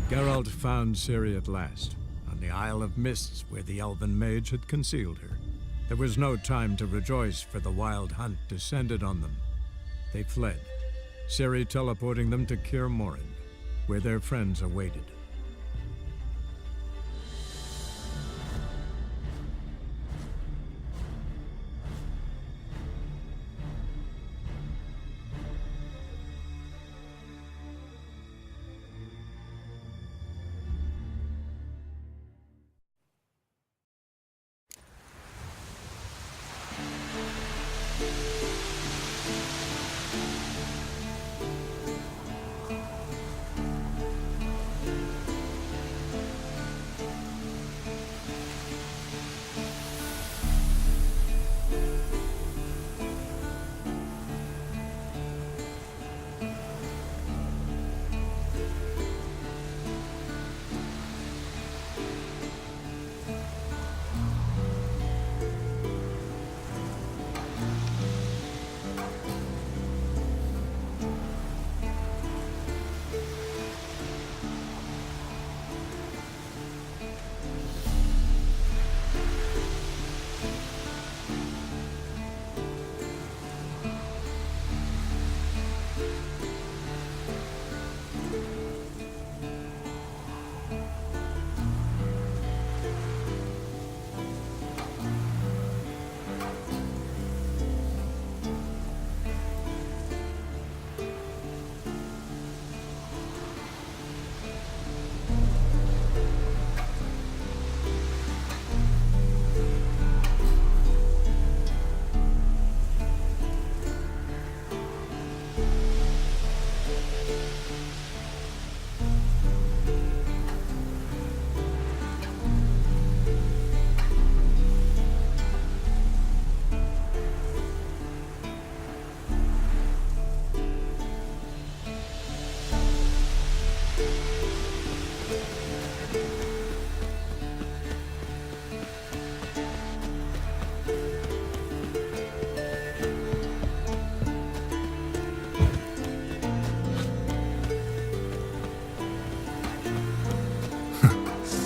Geralt found Ciri at last, on the Isle of Mists where the elven mage had concealed her. There was no time to rejoice, for the wild hunt descended on them. They fled, Ciri teleporting them to Kaer, where their friends awaited.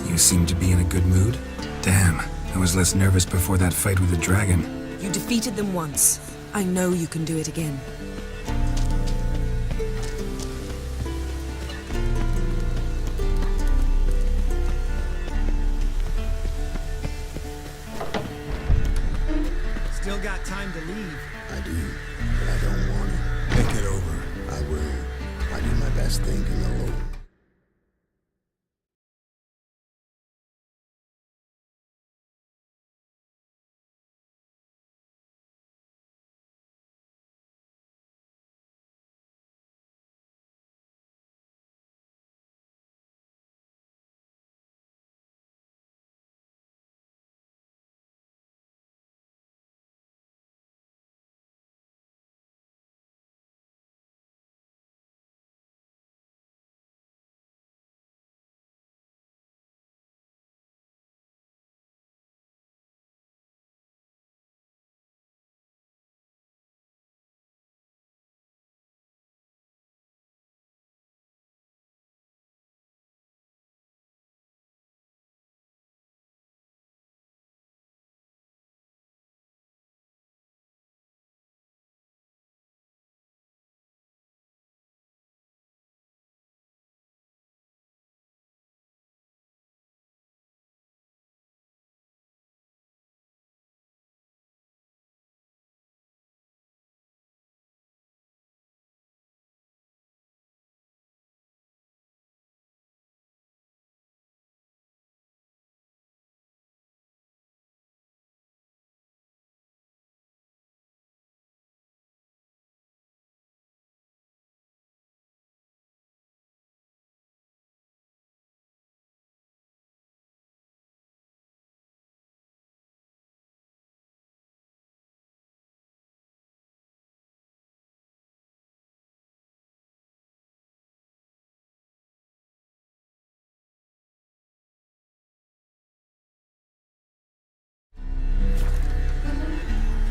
You seem to be in a good mood. Damn, I was less nervous before that fight with the dragon. You defeated them once. I know you can do it again. Still got time to leave. I do, but I don't want to. Think it over. I will. I do my best thinking alone.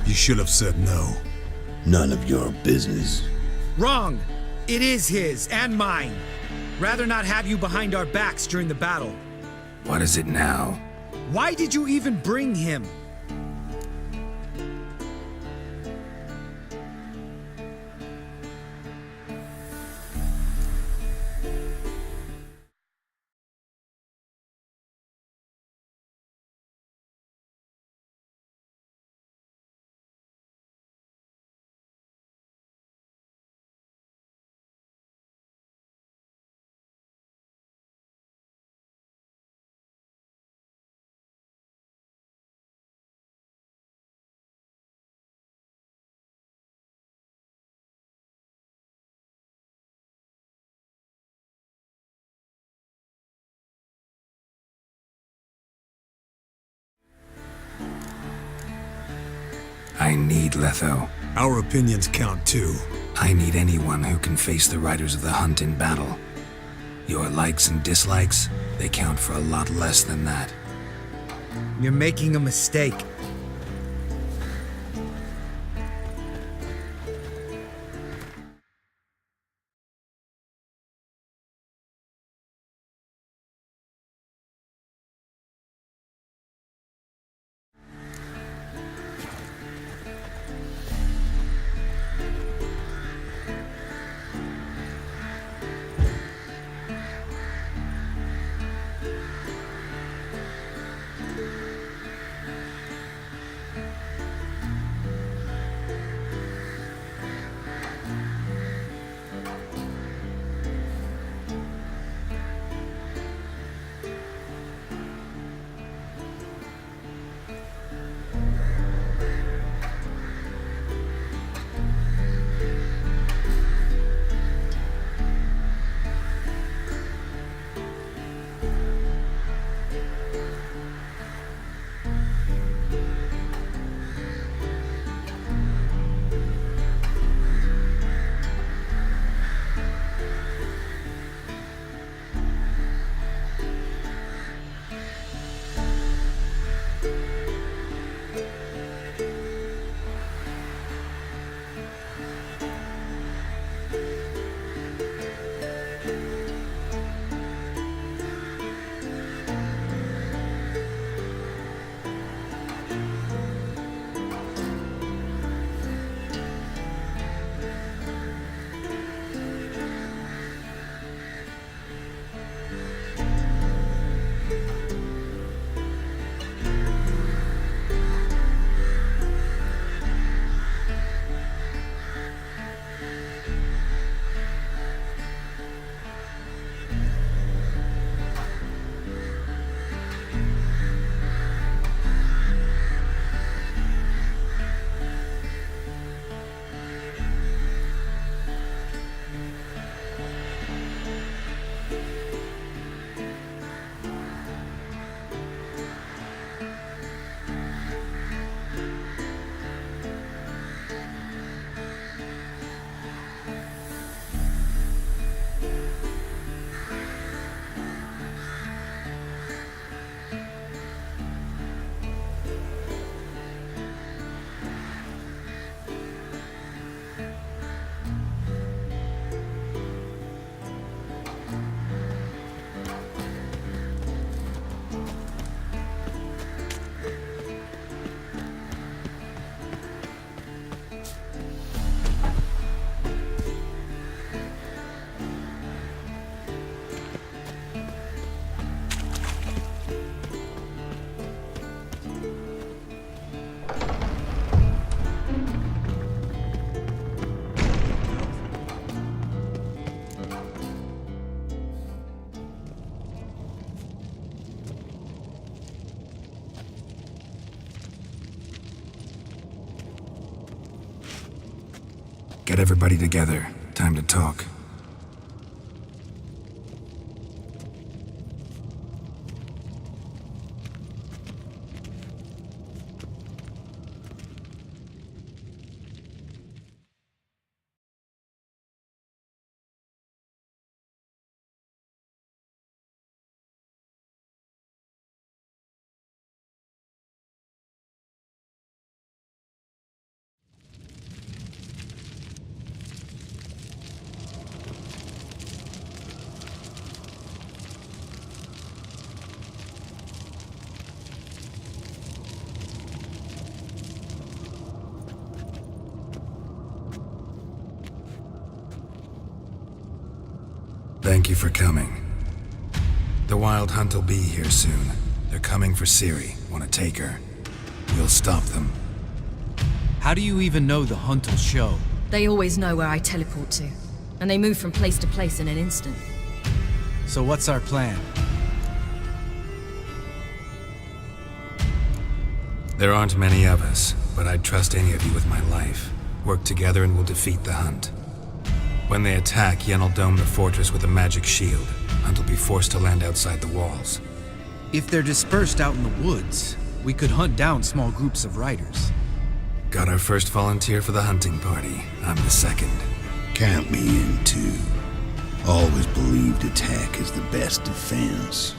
You should have said no. None of your business. Wrong! It is his, and mine. Rather not have you behind our backs during the battle. What is it now? Why did you even bring him? I need Letho. Our opinions count too. I need anyone who can face the riders of the hunt in battle. Your likes and dislikes, they count for a lot less than that. You're making a mistake. Get everybody together. Time to talk. Thank you for coming. The Wild Hunt will be here soon. They're coming for Ciri. Want to take her? We'll stop them. How do you even know the hunt will show? They always know where I teleport to, and they move from place to place in an instant. So what's our plan? There aren't many of us, but I'd trust any of you with my life. Work together and we'll defeat the Hunt. When they attack, Yen'll dome the fortress with a magic shield. Hunt will be forced to land outside the walls. If they're dispersed out in the woods, we could hunt down small groups of riders. Got our first volunteer for the hunting party. I'm the second. Count me in too. Always believed attack is the best defense.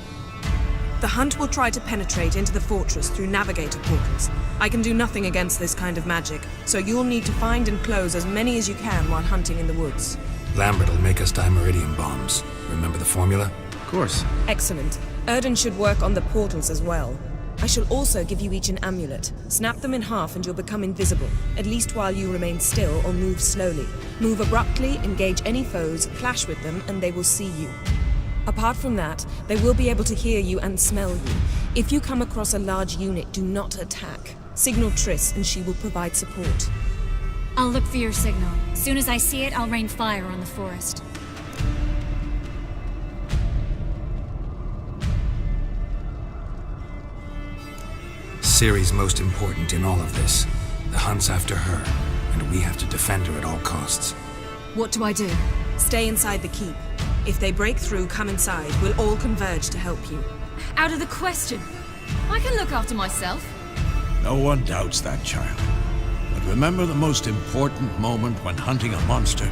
The Hunt will try to penetrate into the fortress through navigator portals. I can do nothing against this kind of magic, so you'll need to find and close as many as you can while hunting in the woods. Lambert will make us dimeridium bombs. Remember the formula? Of course. Excellent. Erden should work on the portals as well. I shall also give you each an amulet. Snap them in half and you'll become invisible, at least while you remain still or move slowly. Move abruptly, engage any foes, clash with them, and they will see you. Apart from that, they will be able to hear you and smell you. If you come across a large unit, do not attack. Signal Triss and she will provide support. I'll look for your signal. As soon as I see it, I'll rain fire on the forest. Ciri's most important in all of this. The Hunt's after her, and we have to defend her at all costs. What do I do? Stay inside the keep. If they break through, come inside. We'll all converge to help you. Out of the question. I can look after myself. No one doubts that, child. But remember the most important moment when hunting a monster.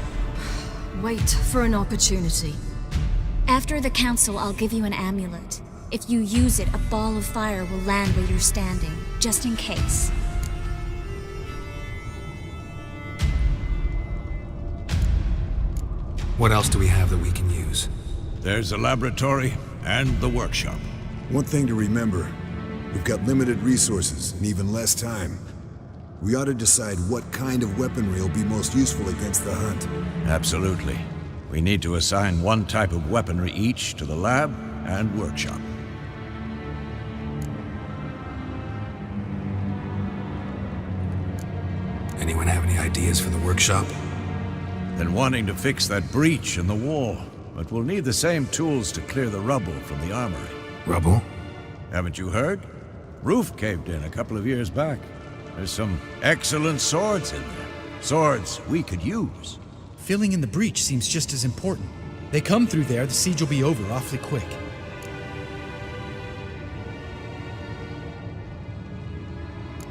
Wait for an opportunity. After the council, I'll give you an amulet. If you use it, a ball of fire will land where you're standing, just in case. What else do we have that we can use? There's the laboratory and the workshop. One thing to remember, we've got limited resources and even less time. We ought to decide what kind of weaponry will be most useful against the Hunt. Absolutely. We need to assign one type of weaponry each to the lab and workshop. Anyone have any ideas for the workshop? Been wanting to fix that breach in the wall, but we'll need the same tools to clear the rubble from the armory. Rubble? Haven't you heard? Roof caved in a couple of years back. There's some excellent swords in there. Swords we could use. Filling in the breach seems just as important. They come through there, the siege will be over awfully quick.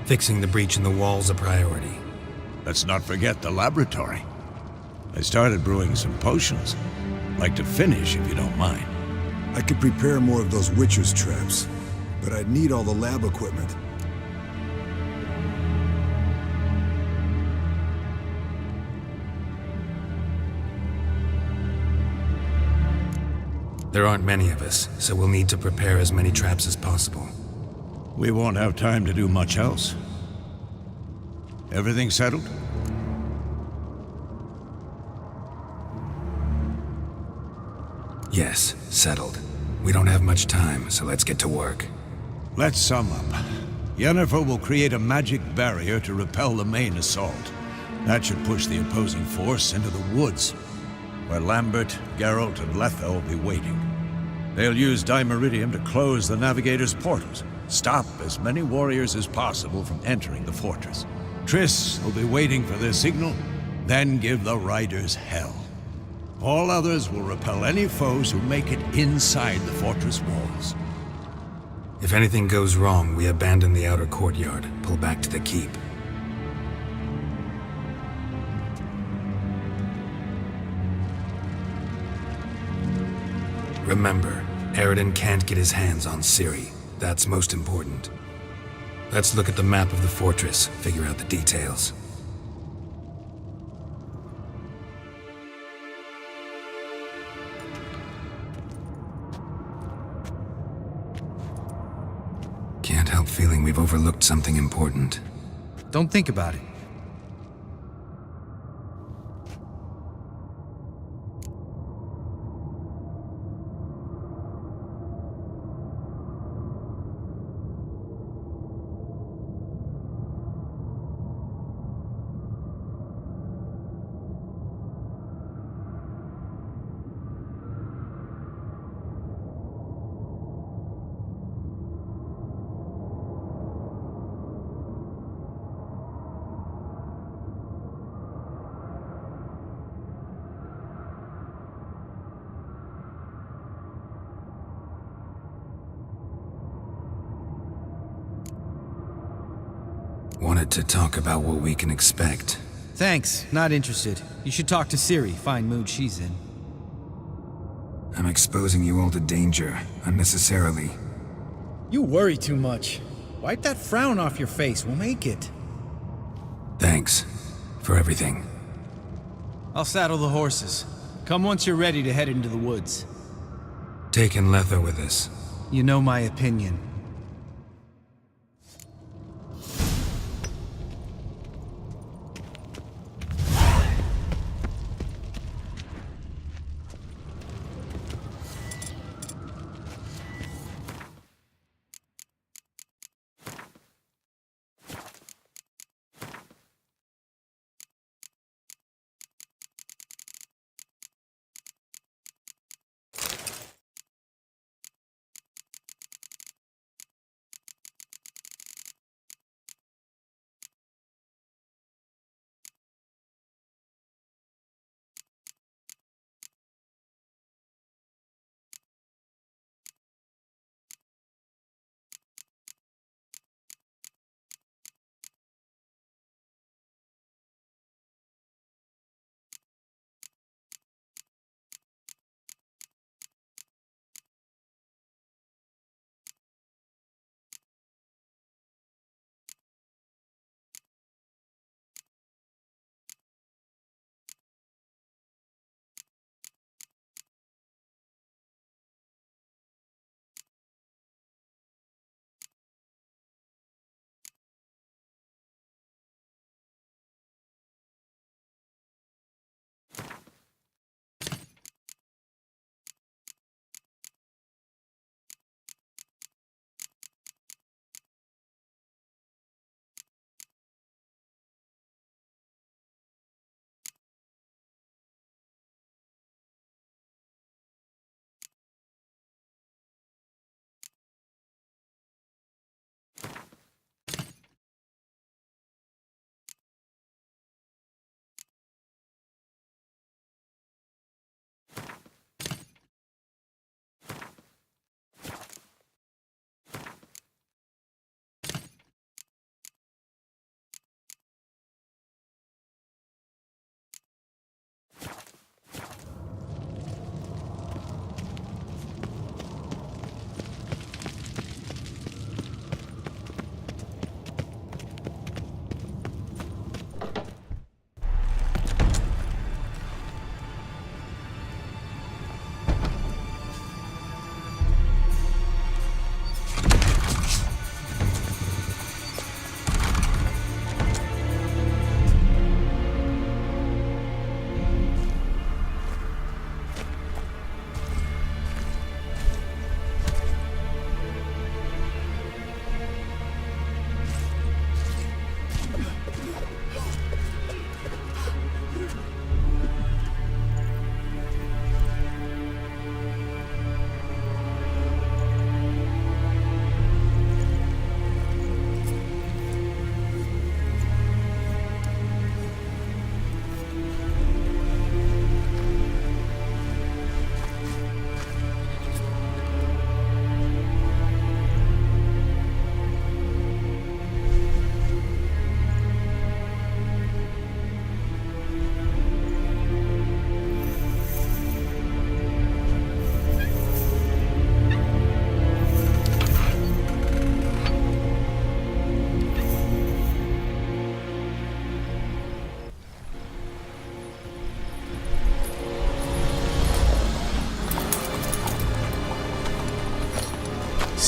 Fixing the breach in the wall's a priority. Let's not forget the laboratory. I started brewing some potions. Like to finish if you don't mind. I could prepare more of those Witcher's traps, but I'd need all the lab equipment. There aren't many of us, so we'll need to prepare as many traps as possible. We won't have time to do much else. Everything settled? Yes, settled. We don't have much time, so let's get to work. Let's sum up. Yennefer will create a magic barrier to repel the main assault. That should push the opposing force into the woods, where Lambert, Geralt, and Letha will be waiting. They'll use dimeridium to close the navigator's portals, stop as many warriors as possible from entering the fortress. Triss will be waiting for their signal, then give the riders hell. All others will repel any foes who make it inside the fortress walls. If anything goes wrong, we abandon the outer courtyard, pull back to the keep. Remember, Eridan can't get his hands on Ciri. That's most important. Let's look at the map of the fortress, figure out the details. Can't help feeling we've overlooked something important. Don't think about it. Wanted to talk about what we can expect. Thanks, not interested. You should talk to Ciri, fine mood she's in. I'm exposing you all to danger, unnecessarily. You worry too much. Wipe that frown off your face, we'll make it. Thanks for everything. I'll saddle the horses. Come once you're ready to head into the woods. Taking Letha with us. You know my opinion.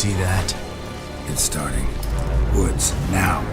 See that? It's starting. Woods, now.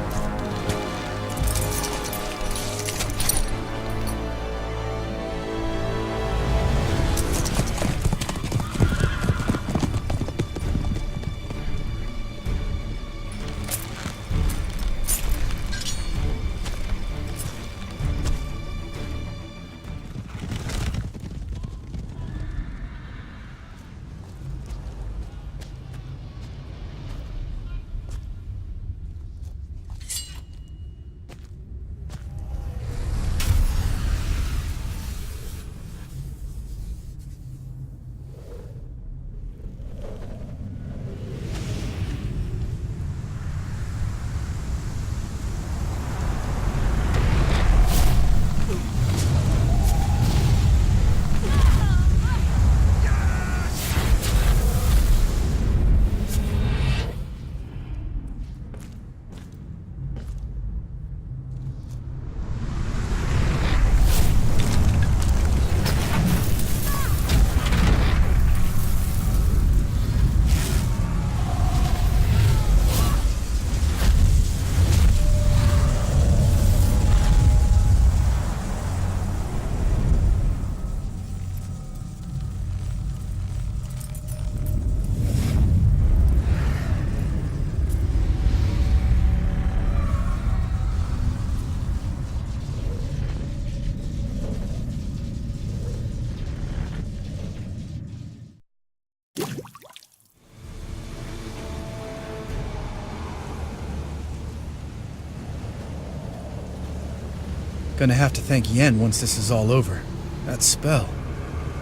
Gonna have to thank Yen once this is all over. That spell,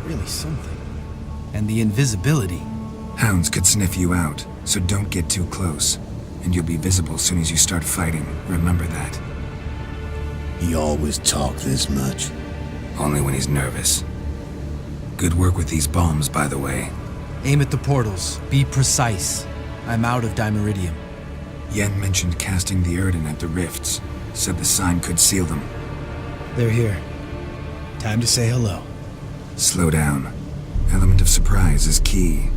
really something. And the invisibility. Hounds could sniff you out, so don't get too close. And you'll be visible soon as you start fighting. Remember that. He always talk this much. Only when he's nervous. Good work with these bombs, by the way. Aim at the portals. Be precise. I'm out of Dimeridium. Yen mentioned casting the Erden at the rifts. Said the sign could seal them. They're here. Time to say hello. Slow down. Element of surprise is key.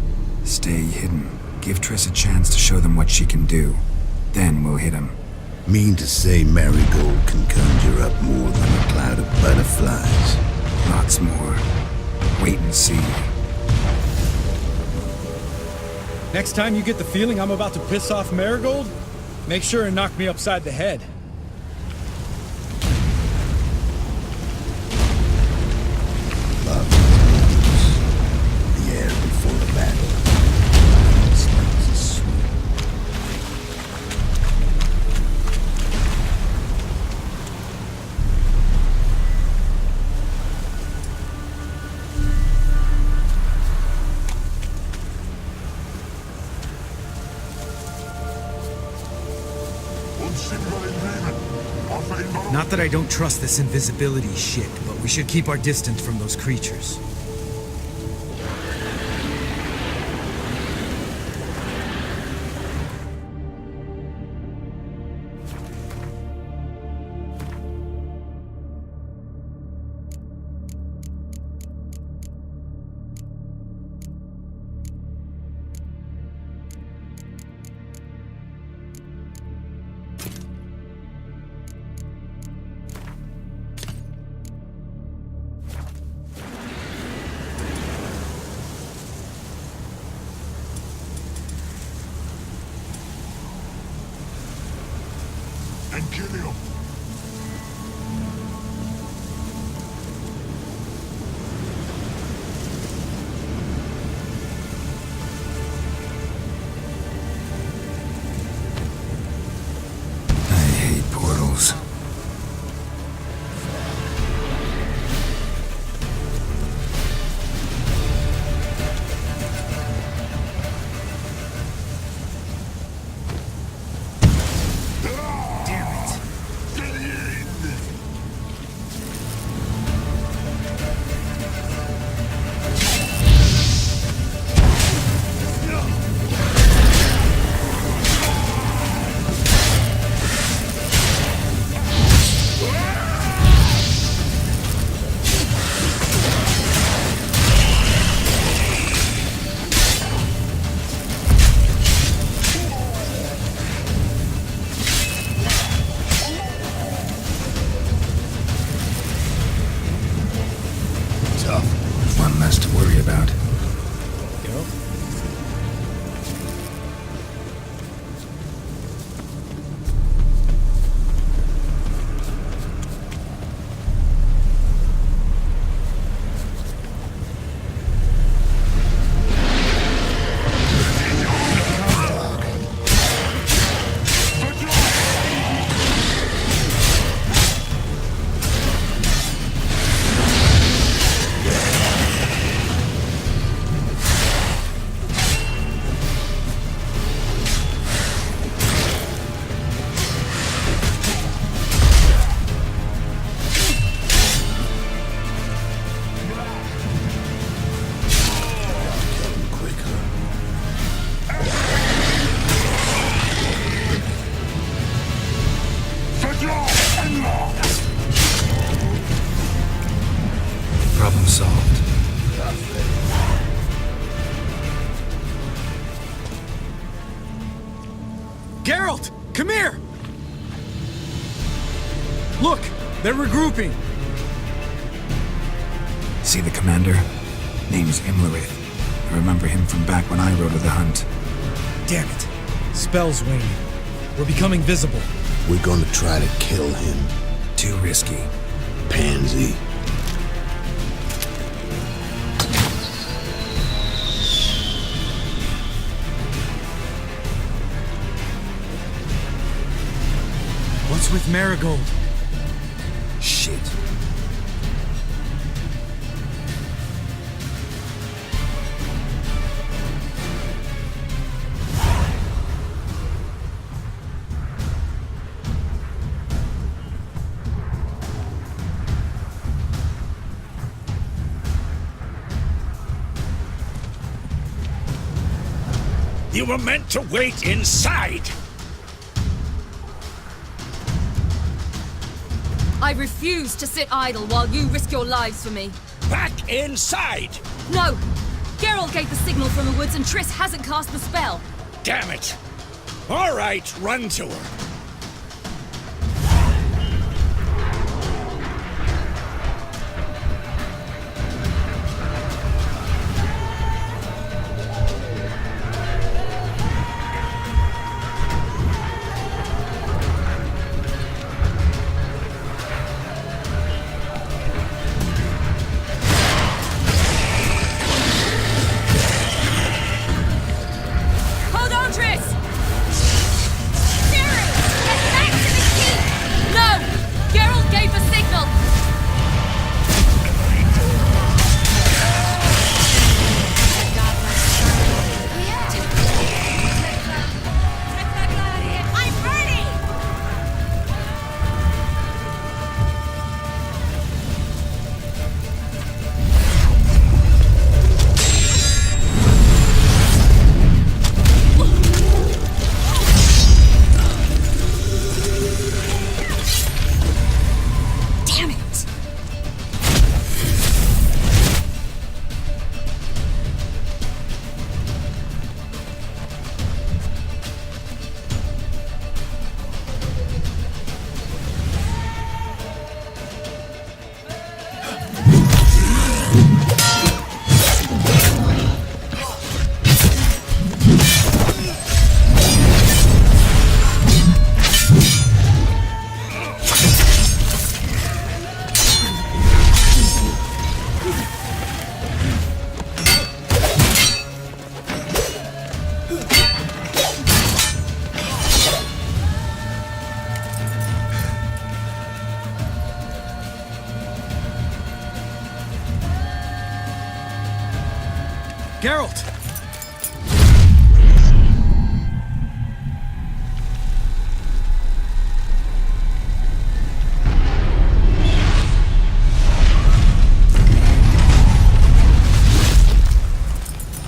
Stay hidden. Give Triss a chance to show them what she can do. Then we'll hit him. Mean to say Marigold can conjure up more than a cloud of butterflies? Lots more. Wait and see. Next time you get the feeling I'm about to piss off Marigold, make sure and knock me upside the head. Love the air before the battle. Smells is sweet. Not that I don't trust this invisibility shit, but we should keep our distance from those creatures. Problem solved. Geralt! Come here! Look! They're regrouping! See the commander? Name's Imlerith. I remember him from back when I rode with the hunt. Damn it. Spell's waning. We're becoming visible. We're gonna try to kill him. Too risky. Pansy. What's with Marigold? Shh! shit. You were meant to wait inside! I refuse to sit idle while you risk your lives for me. Back inside! No! Geralt gave the signal from the woods and Triss hasn't cast the spell. Damn it! All right, run to her. Hold on, Triss! Ciri! Get back to the keep! No! Geralt gave the signal! I'm ready! Damn it! Geralt!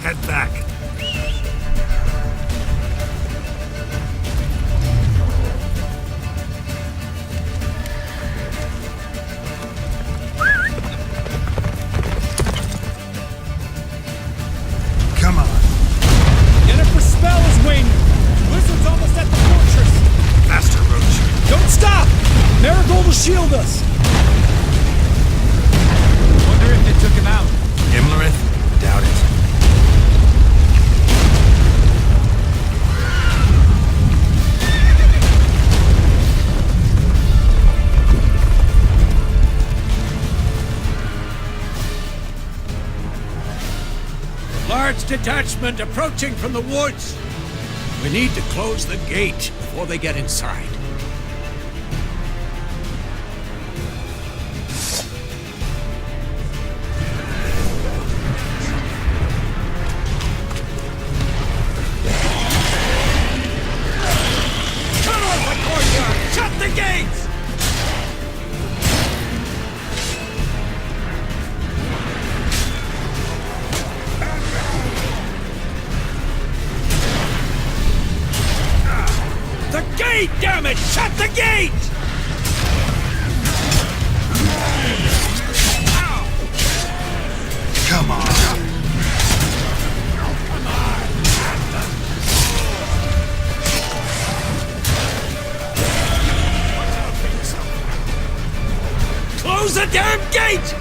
Head back. Come on. Yennefer's spell is waning! Wizard's almost at the fortress! Faster, Roach. Don't stop! Marigold will shield us! Wonder if they took him out. Imlerith? Doubt it. Large detachment approaching from the woods. We need to close the gate before they get inside. Cut off the courtyard! Shut the gates! The gate, damn it! Shut the gate! Come on. Close the damn gate!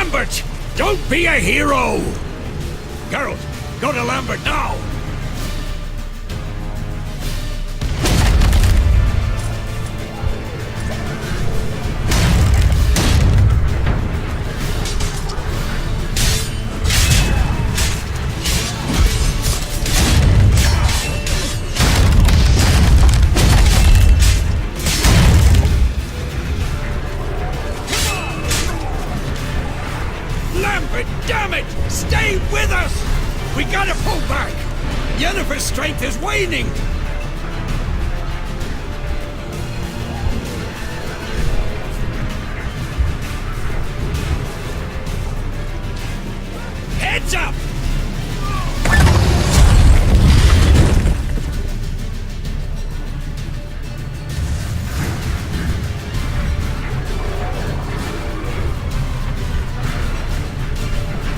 Lambert! Don't be a hero! Geralt, go to Lambert now! Lambert, damn it! Stay with us! We gotta pull back! Yennefer's strength is waning! Heads up!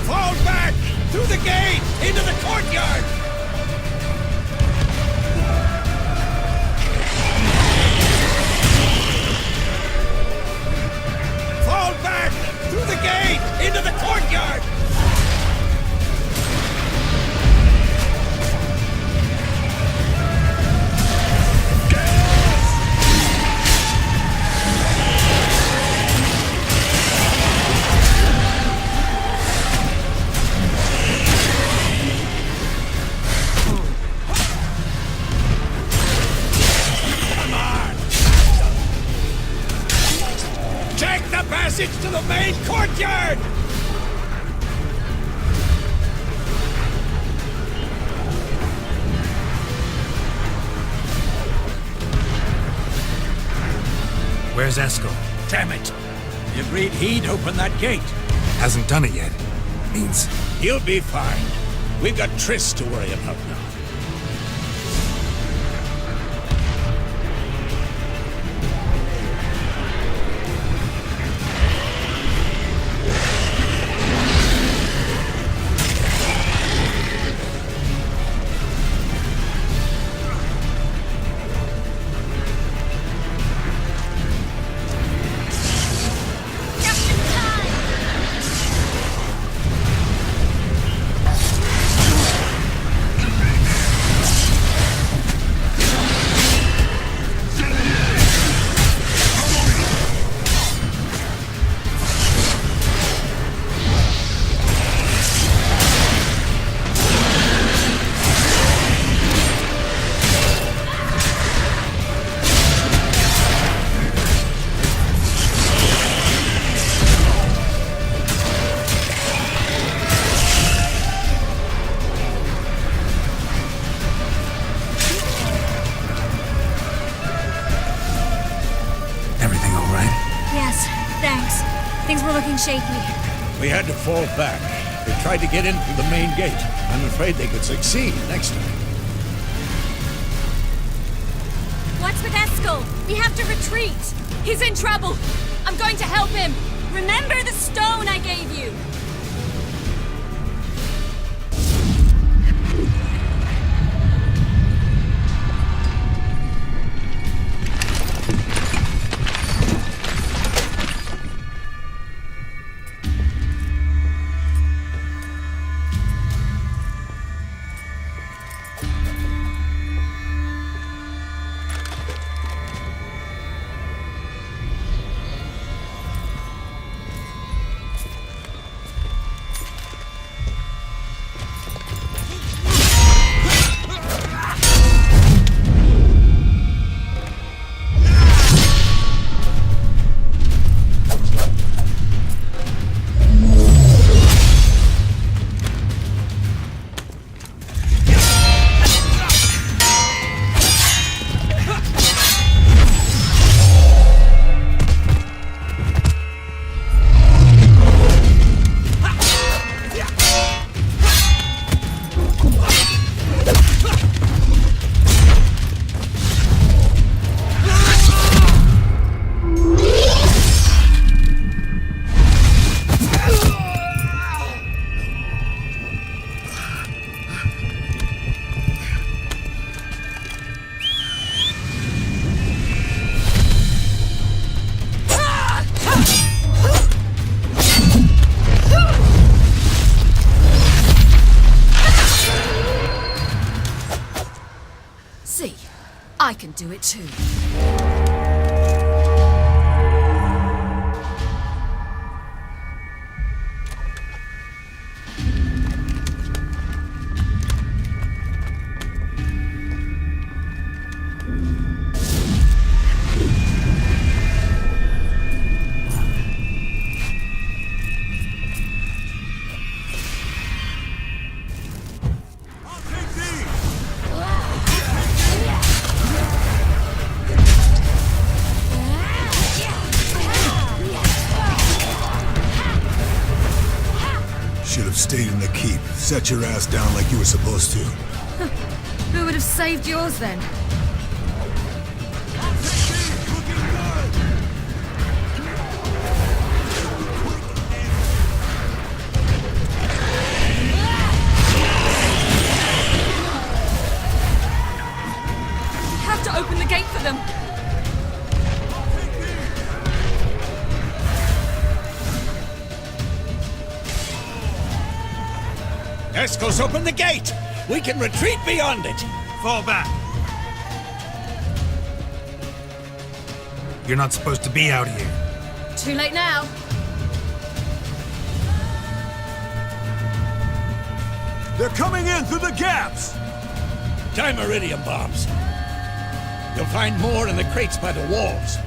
Fall back! Through the gate! Into the courtyard! Fall back! Through the gate! Into the courtyard! Take the passage to the main courtyard! Where's Eskel? Damn it! He agreed he'd open that gate. Hasn't done it yet. Means He'll be fine. We've got Triss to worry about now. everything all right? Yes, thanks. Things were looking shaky. We had to fall back. They tried to get in through the main gate. I'm afraid they could succeed next time. What's with Eskel? We have to retreat. He's in trouble. I'm going to help him. Remember the stone I gave you. I can do it too. Should have stayed in the keep. Set your ass down like you were supposed to. Who would have saved yours then? Have to open the gate for them. Eskel's open the gate! We can retreat beyond it! Fall back. You're not supposed to be out here. Too late now. They're coming in through the gaps! Time iridium bombs. You'll find more in the crates by the walls.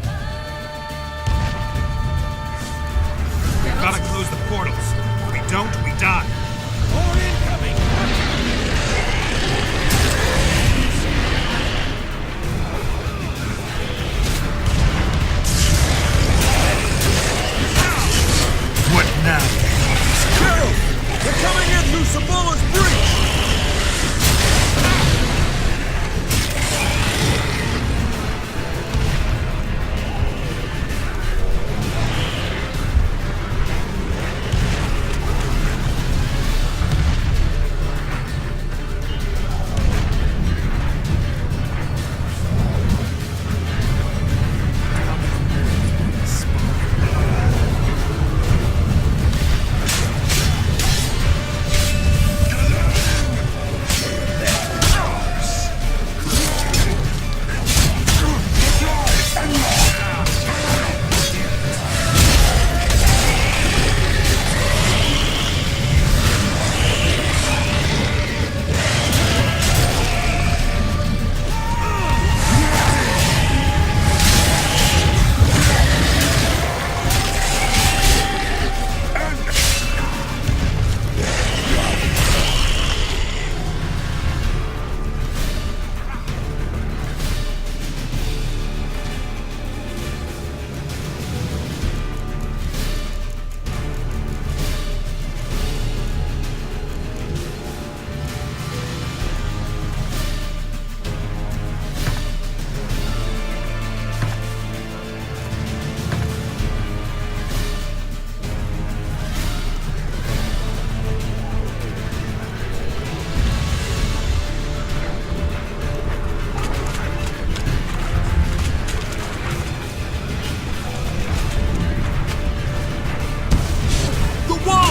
We've gotta close the portals. If we don't, we die. More incoming! What now? Carol! They're coming in through Sabola's breach!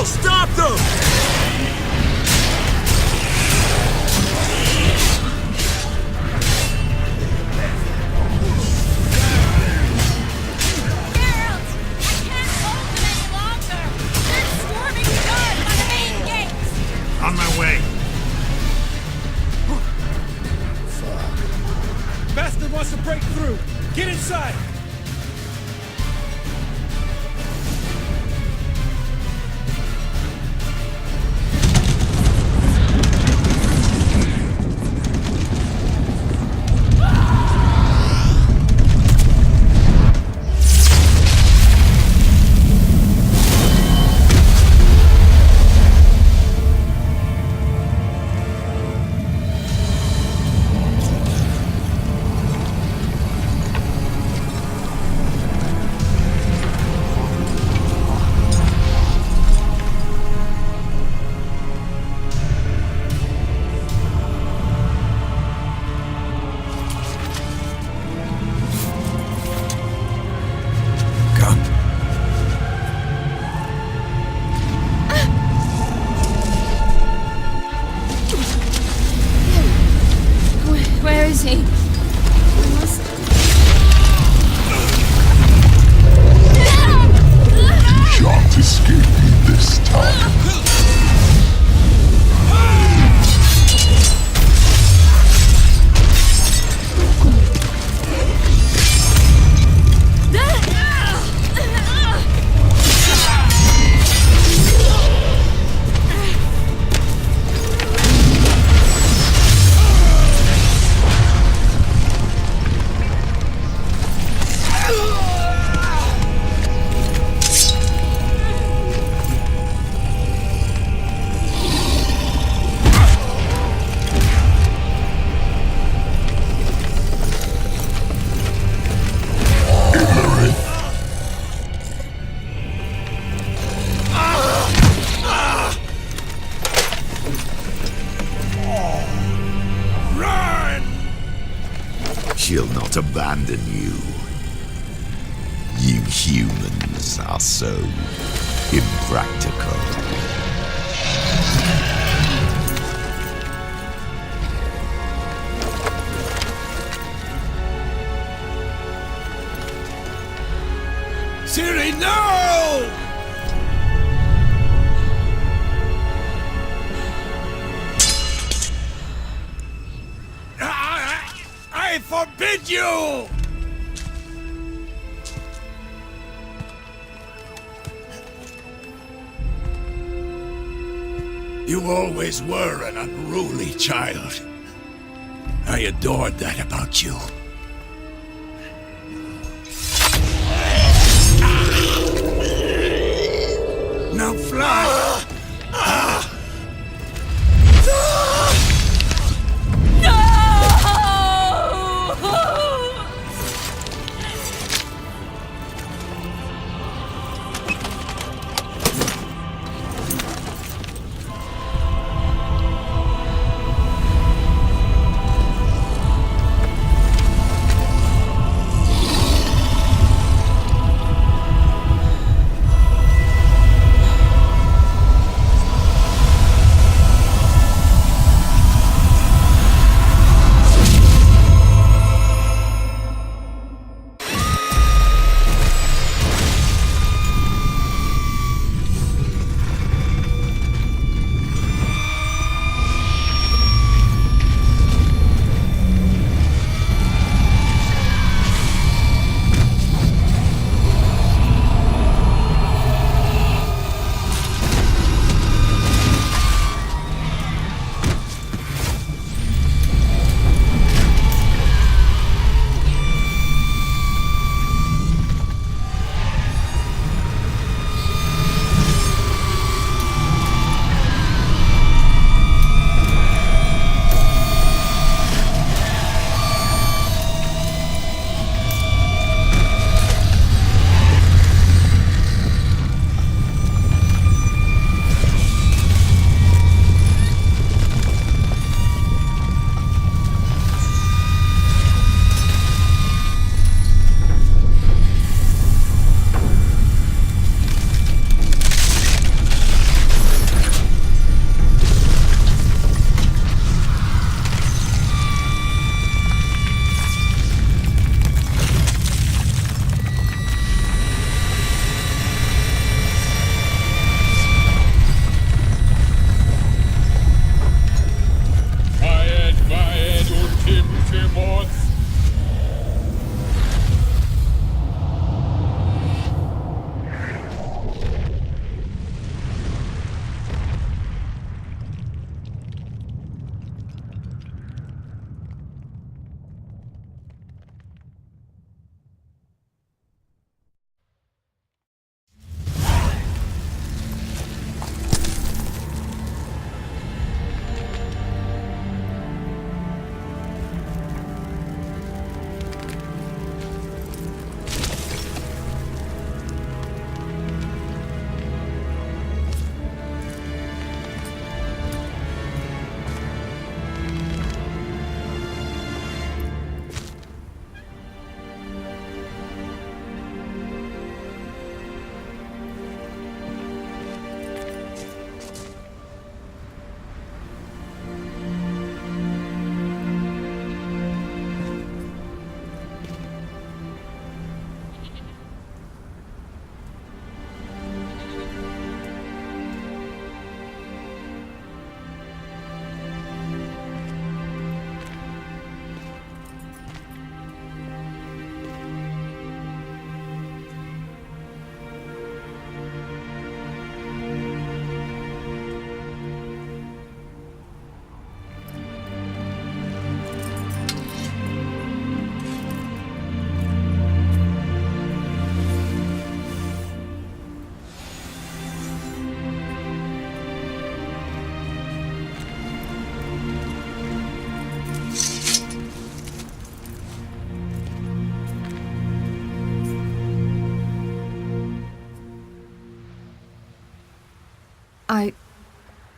Stop them! On my way. Bastard wants to break through! Get inside! She'll not abandon you. You humans are so impractical. Ciri, no! I forbid you! You always were an unruly child. I adored that about you. Now fly!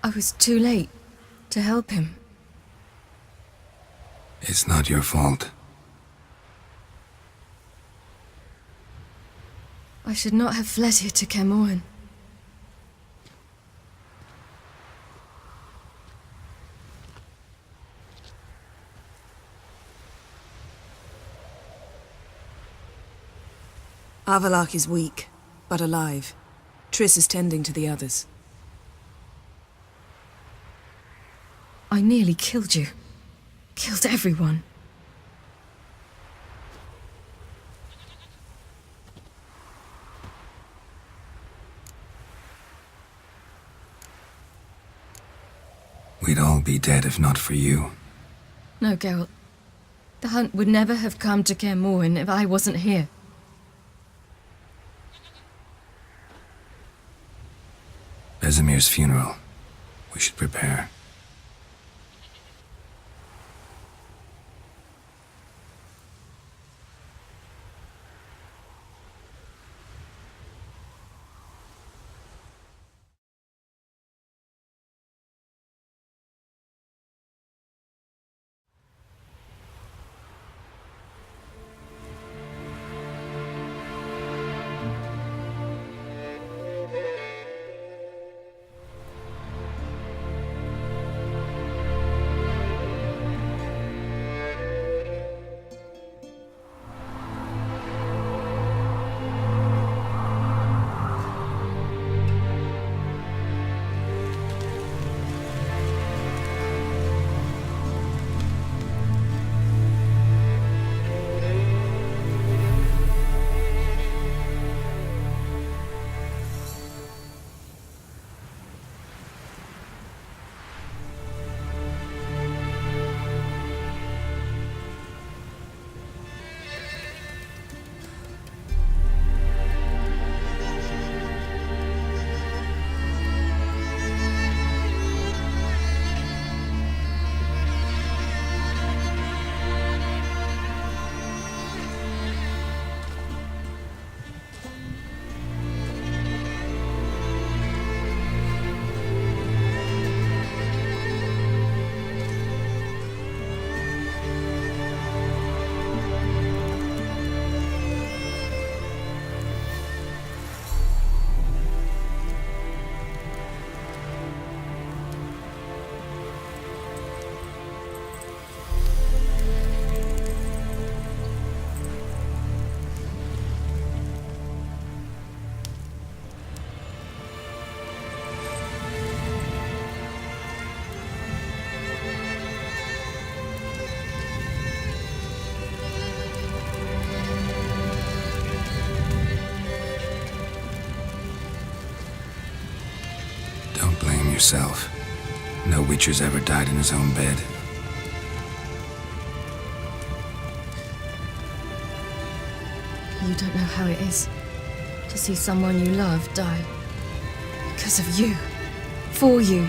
I was too late to help him. It's not your fault. I should not have fled here to Kaer. Avalak is weak, but alive. Triss is tending to the others. I nearly killed you. Killed everyone. We'd all be dead if not for you. No, Geralt. The hunt would never have come to Kaer if I wasn't here. Vesemir's funeral. We should prepare. Yourself. No Witcher's ever died in his own bed. You don't know how it is to see someone you love die. Because of you. For you.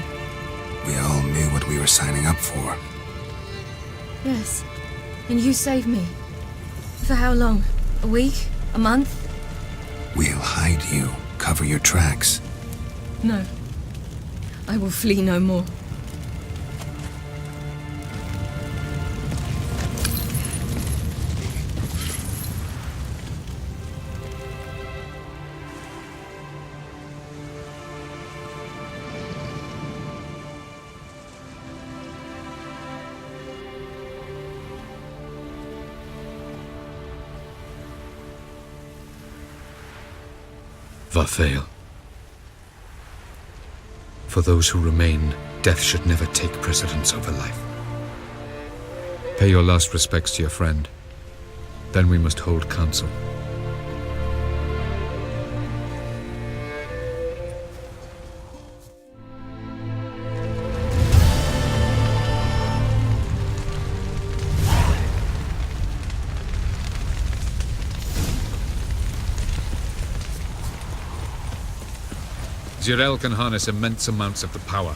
We all knew what we were signing up for. Yes. And you saved me. For how long? A week? A month? We'll hide you. Cover your tracks. No. I will flee no more. Varthael. For those who remain, death should never take precedence over life. Pay your last respects to your friend. Then we must hold council. Zirael can harness immense amounts of the power.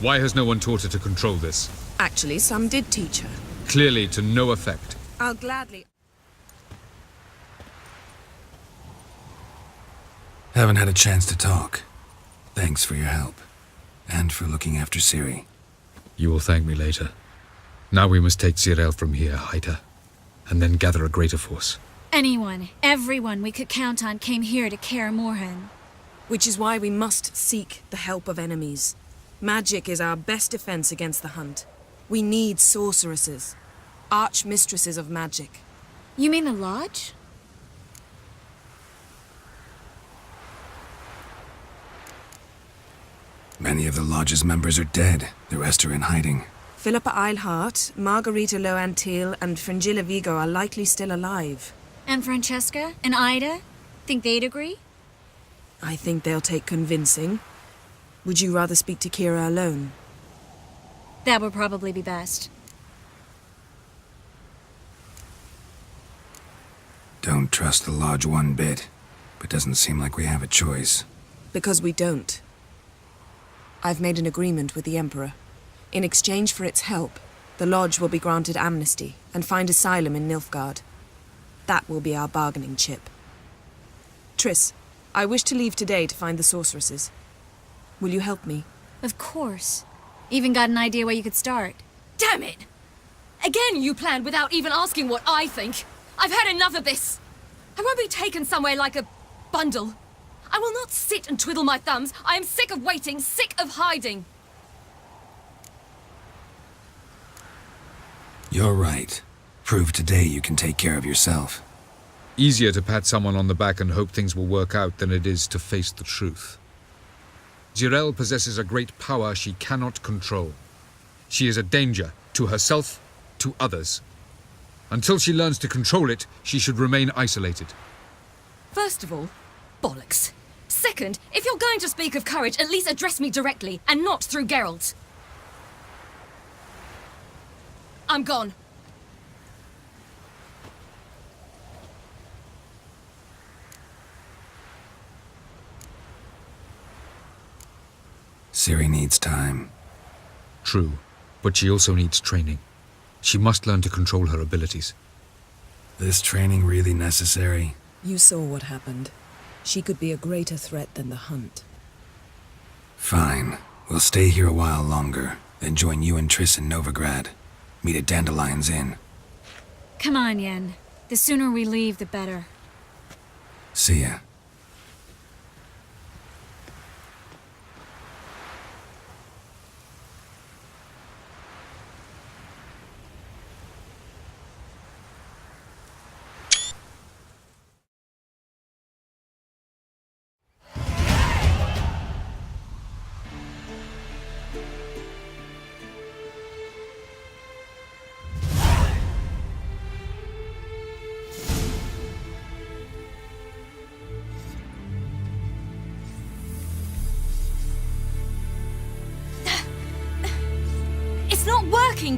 Why has no one taught her to control this? Actually, some did teach her. Clearly to no effect. I'll gladly... Haven't had a chance to talk. Thanks for your help. And for looking after Ciri. You will thank me later. Now we must take Zirael from here, hide her, and then gather a greater force. Anyone, everyone we could count on came here to Kaer Morhen. Which is why we must seek the help of enemies. Magic is our best defense against the hunt. We need sorceresses, archmistresses of magic. You mean the Lodge? Many of the Lodge's members are dead. The rest are in hiding. Philippa Eilhart, Margarita Loantil, and Fringilla Vigo are likely still alive. And Francesca? And Ida? Think they'd agree? I think they'll take convincing. Would you rather speak to Kira alone? That would probably be best. Don't trust the Lodge one bit, but doesn't seem like we have a choice. Because we don't. I've made an agreement with the Emperor. In exchange for its help, the Lodge will be granted amnesty and find asylum in Nilfgaard. That will be our bargaining chip. Triss, I wish to leave today to find the sorceresses. Will you help me? Of course. Even got an idea where you could start. Damn it! Again you planned without even asking what I think. I've had enough of this. I won't be taken somewhere like a bundle. I will not sit and twiddle my thumbs. I am sick of waiting, sick of hiding. You're right. Prove today you can take care of yourself. Easier to pat someone on the back and hope things will work out than it is to face the truth. Jirel possesses a great power she cannot control. She is a danger to herself, to others. Until she learns to control it, she should remain isolated. First of all, bollocks. Second, if you're going to speak of courage, at least address me directly, and not through Geralt. I'm gone. Ciri needs time. True, but she also needs training. She must learn to control her abilities. This training really necessary? You saw what happened. She could be a greater threat than the hunt. Fine. We'll stay here a while longer, then join you and Triss in Novigrad. Meet at Dandelion's Inn. Come on, Yen. The sooner we leave, the better. See ya.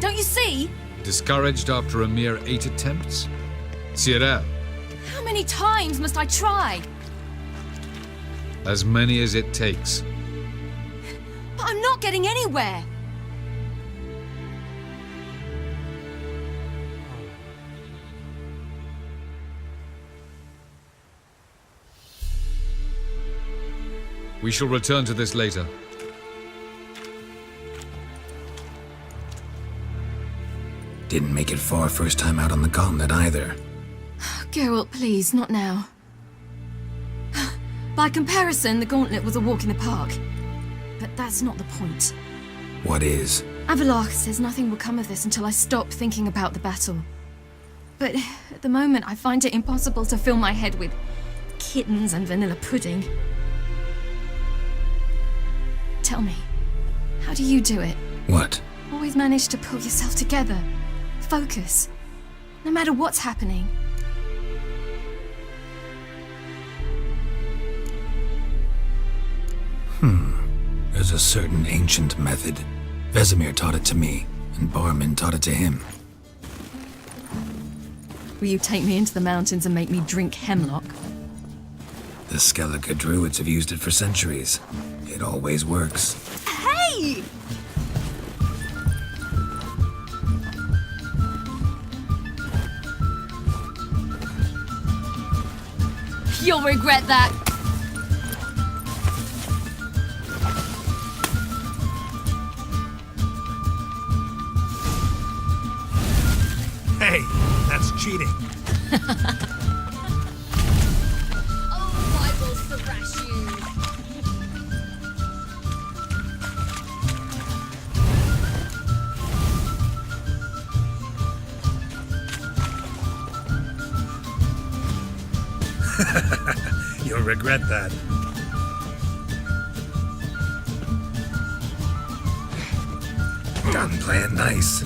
Don't you see? Discouraged after a mere 8 attempts? Cyril. How many times must I try? As many as it takes. But I'm not getting anywhere. We shall return to this later. Didn't make it far first time out on the gauntlet either. Geralt, please, not now. By comparison, the gauntlet was a walk in the park. But that's not the point. What is? Avallac'h says nothing will come of this until I stop thinking about the battle. But at the moment, I find it impossible to fill my head with kittens and vanilla pudding. Tell me, how do you do it? What? Always manage to pull yourself together. Focus. No matter what's happening. There's a certain ancient method. Vesemir taught it to me, and Barman taught it to him. Will you take me into the mountains and make me drink hemlock? The Skellige druids have used it for centuries. It always works. Hey! You'll regret that. Hey, that's cheating. You'll regret that. Done playing nice.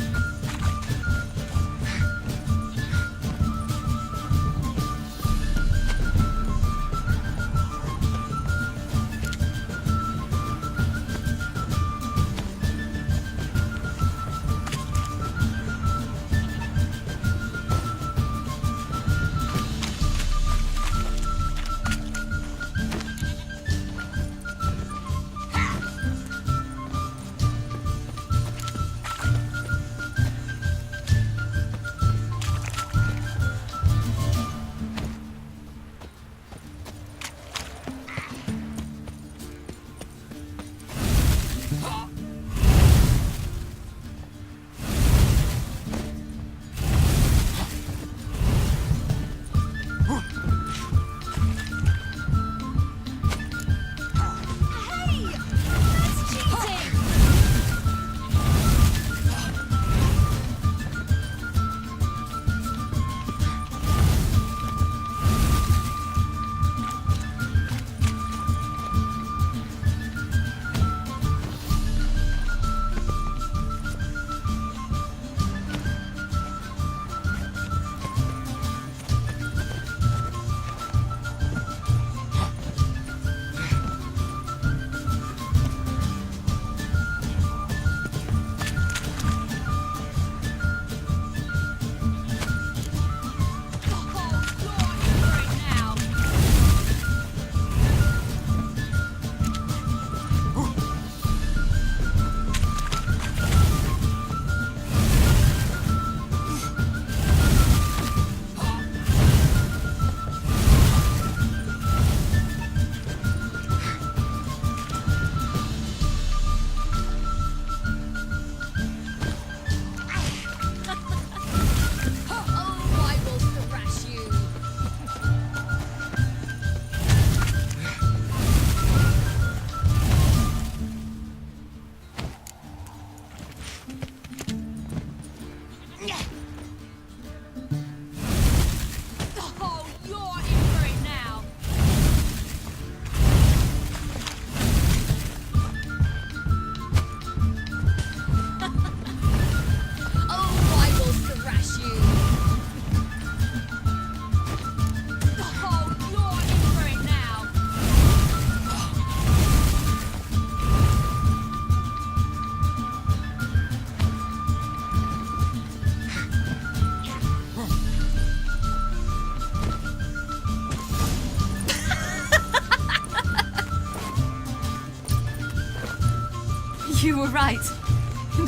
You were right.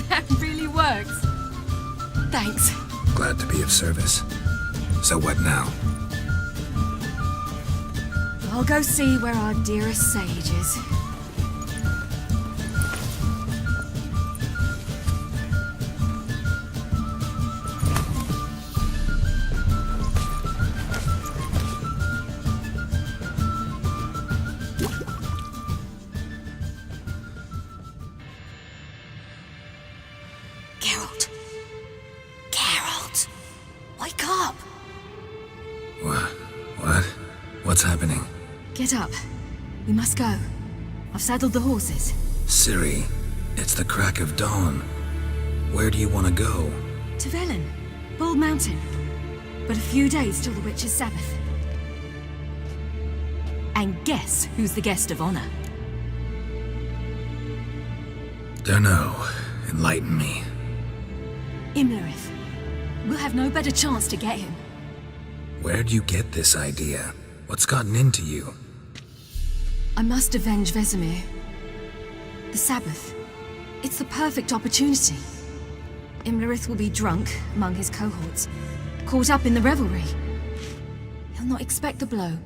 That really works. Thanks. Glad to be of service. So what now? I'll go see where our dearest sage is. Wake up! What? What's happening? Get up. We must go. I've saddled the horses. Ciri, it's the crack of dawn. Where do you want to go? To Velen, Bald Mountain. But a few days till the Witch's Sabbath. And guess who's the guest of honor? Dunno. Enlighten me. Imlerith. We'll have no better chance to get him. Where'd you get this idea? What's gotten into you? I must avenge Vesemir. The Sabbath. It's the perfect opportunity. Imlerith will be drunk among his cohorts, caught up in the revelry. He'll not expect the blow.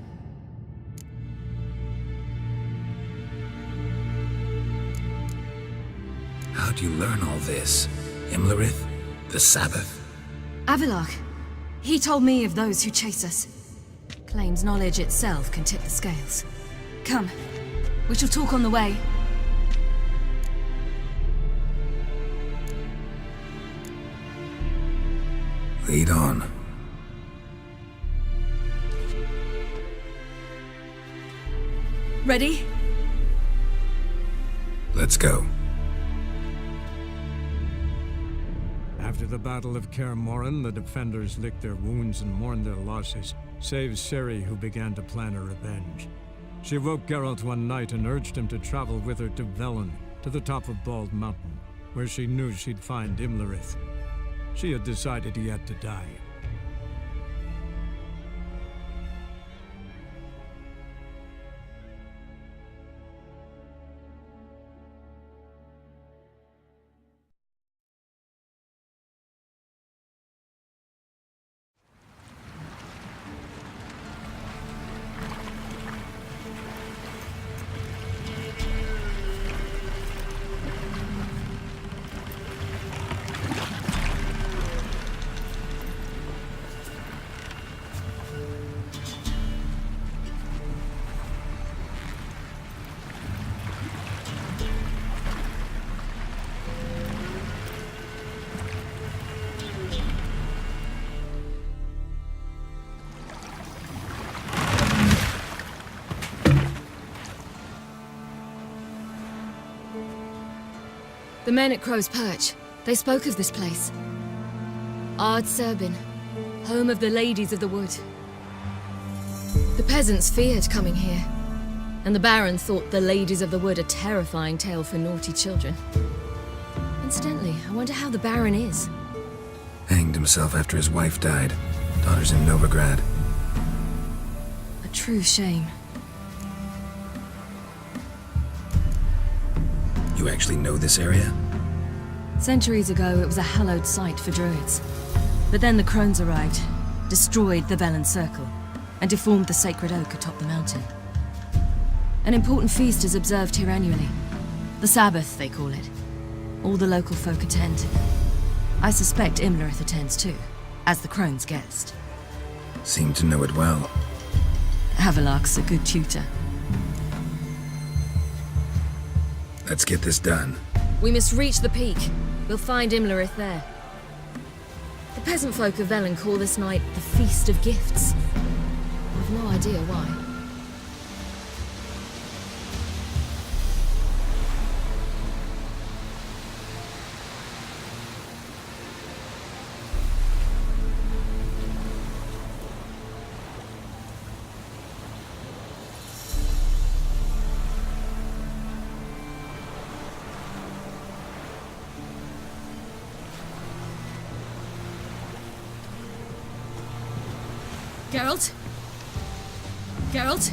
How'd you learn all this? Imlerith? The Sabbath? Avilark. He told me of those who chase us. Claims knowledge itself can tip the scales. Come. We shall talk on the way. Lead on. Ready? Let's go. After the Battle of Kaer, the defenders licked their wounds and mourned their losses, save Ciri, who began to plan a revenge. She woke Geralt one night and urged him to travel with her to Velen, to the top of Bald Mountain, where she knew she'd find Imlerith. She had decided he had to die. The men at Crow's Perch, they spoke of this place. Ard Serbin, home of the Ladies of the Wood. The peasants feared coming here, and the Baron thought the Ladies of the Wood a terrifying tale for naughty children. Incidentally, I wonder how the Baron is. Hanged himself after his wife died. Daughter's in Novigrad. A true shame. You actually know this area? Centuries ago, it was a hallowed site for druids. But then the crones arrived, destroyed the Velen Circle, and deformed the sacred oak atop the mountain. An important feast is observed here annually. The Sabbath, they call it. All the local folk attend. I suspect Imlerith attends too, as the crone's guest. Seem to know it well. Havelark's a good tutor. Let's get this done. We must reach the peak. We'll find Imlerith there. The peasant folk of Velen call this night the Feast of Gifts. I've no idea why. Geralt? Geralt?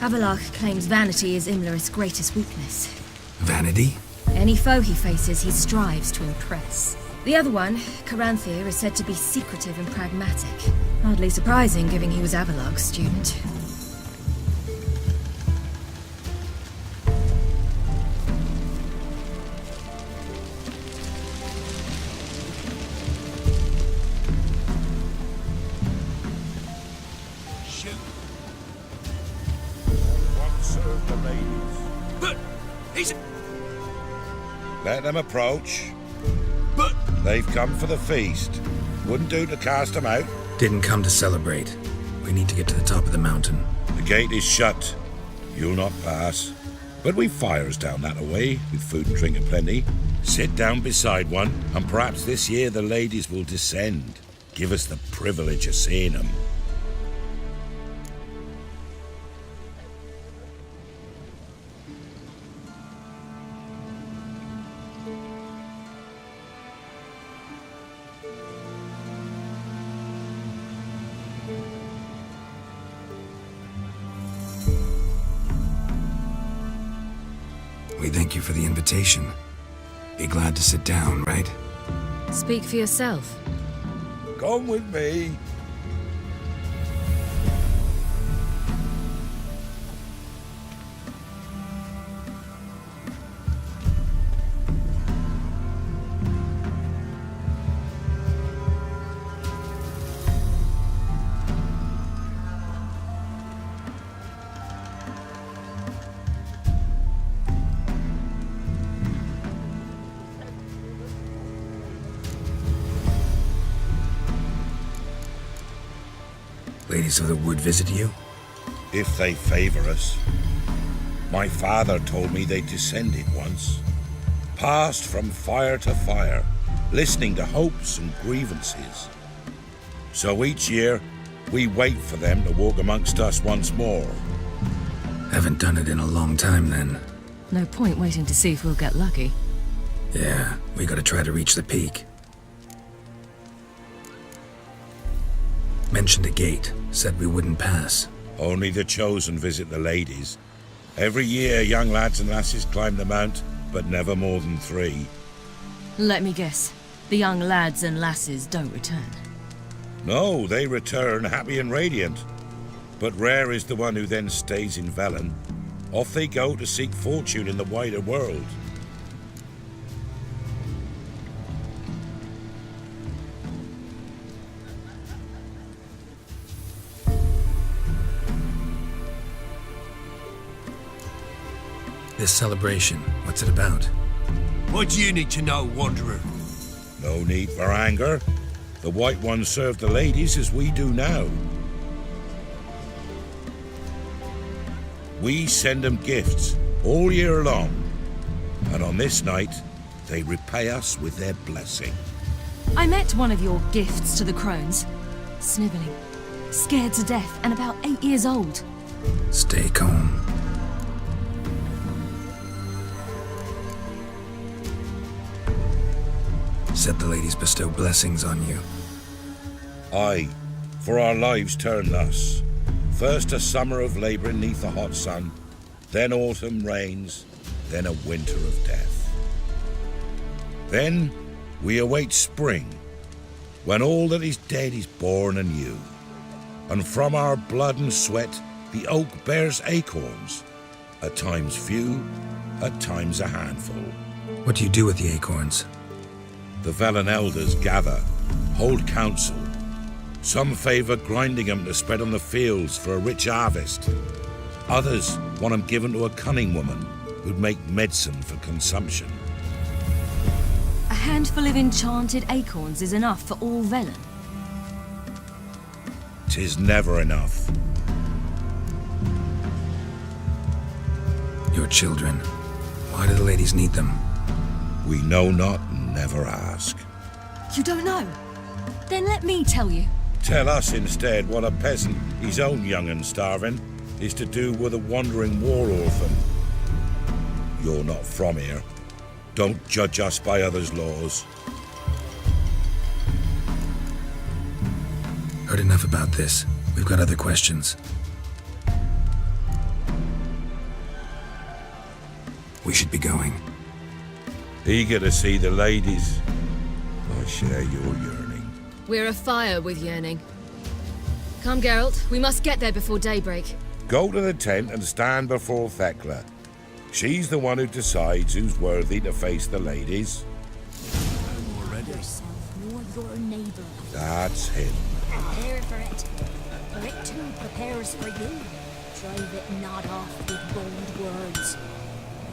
Havelark claims vanity is Imlerith's greatest weakness. Vanity? Any foe he faces, he strives to impress. The other one, Caranthir, is said to be secretive and pragmatic. Hardly surprising, given he was Havelark's student. Let them approach. But they've come for the feast. Wouldn't do to cast them out. Didn't come to celebrate. We need to get to the top of the mountain. The gate is shut. You'll not pass. But we've fires down that away, with food and drink aplenty. Sit down beside one, and perhaps this year the ladies will descend. Give us the privilege of seeing them. We thank you for the invitation. Be glad to sit down, right? Speak for yourself. Come with me. Ladies of the Wood visit you? If they favor us. My father told me they descended once. Passed from fire to fire, listening to hopes and grievances. So each year, we wait for them to walk amongst us once more. Haven't done it in a long time, then. No point waiting to see if we'll get lucky. Yeah, we gotta try to reach the peak. Mentioned a gate, said we wouldn't pass. Only the chosen visit the ladies. Every year, young lads and lasses climb the mount, but never more than 3. Let me guess. The young lads and lasses don't return. No, they return happy and radiant. But rare is the one who then stays in Velen. Off they go to seek fortune in the wider world. This celebration, what's it about? What do you need to know, Wanderer? No need for anger. The White Ones serve the ladies as we do now. We send them gifts all year long. And on this night, they repay us with their blessing. I met one of your gifts to the crones. Snivelling, scared to death, and about 8 years old. Stay calm. Said the ladies bestow blessings on you. Aye, for our lives turn thus. First a summer of labouring neath the hot sun, then autumn rains, then a winter of death. Then we await spring, when all that is dead is born anew. And from our blood and sweat the oak bears acorns, at times few, at times a handful. What do you do with the acorns? The Velen elders gather, hold council. Some favour grinding them to spread on the fields for a rich harvest. Others want them given to a cunning woman who'd make medicine for consumption. A handful of enchanted acorns is enough for all Velen. 'Tis never enough. Your children. Why do the ladies need them? We know not and never ask. You don't know? Then let me tell you. Tell us instead what a peasant, his own young and starving, is to do with a wandering war orphan. You're not from here. Don't judge us by others' laws. Heard enough about this. We've got other questions. We should be going. Eager to see the ladies. I share your yearning. We're afire with yearning. Come, Geralt. We must get there before daybreak. Go to the tent and stand before Thekla. She's the one who decides who's worthy to face the ladies. Yourself nor your neighbor. That's him. Prepare for it. For it too prepares for you. Drive it not off with bold words.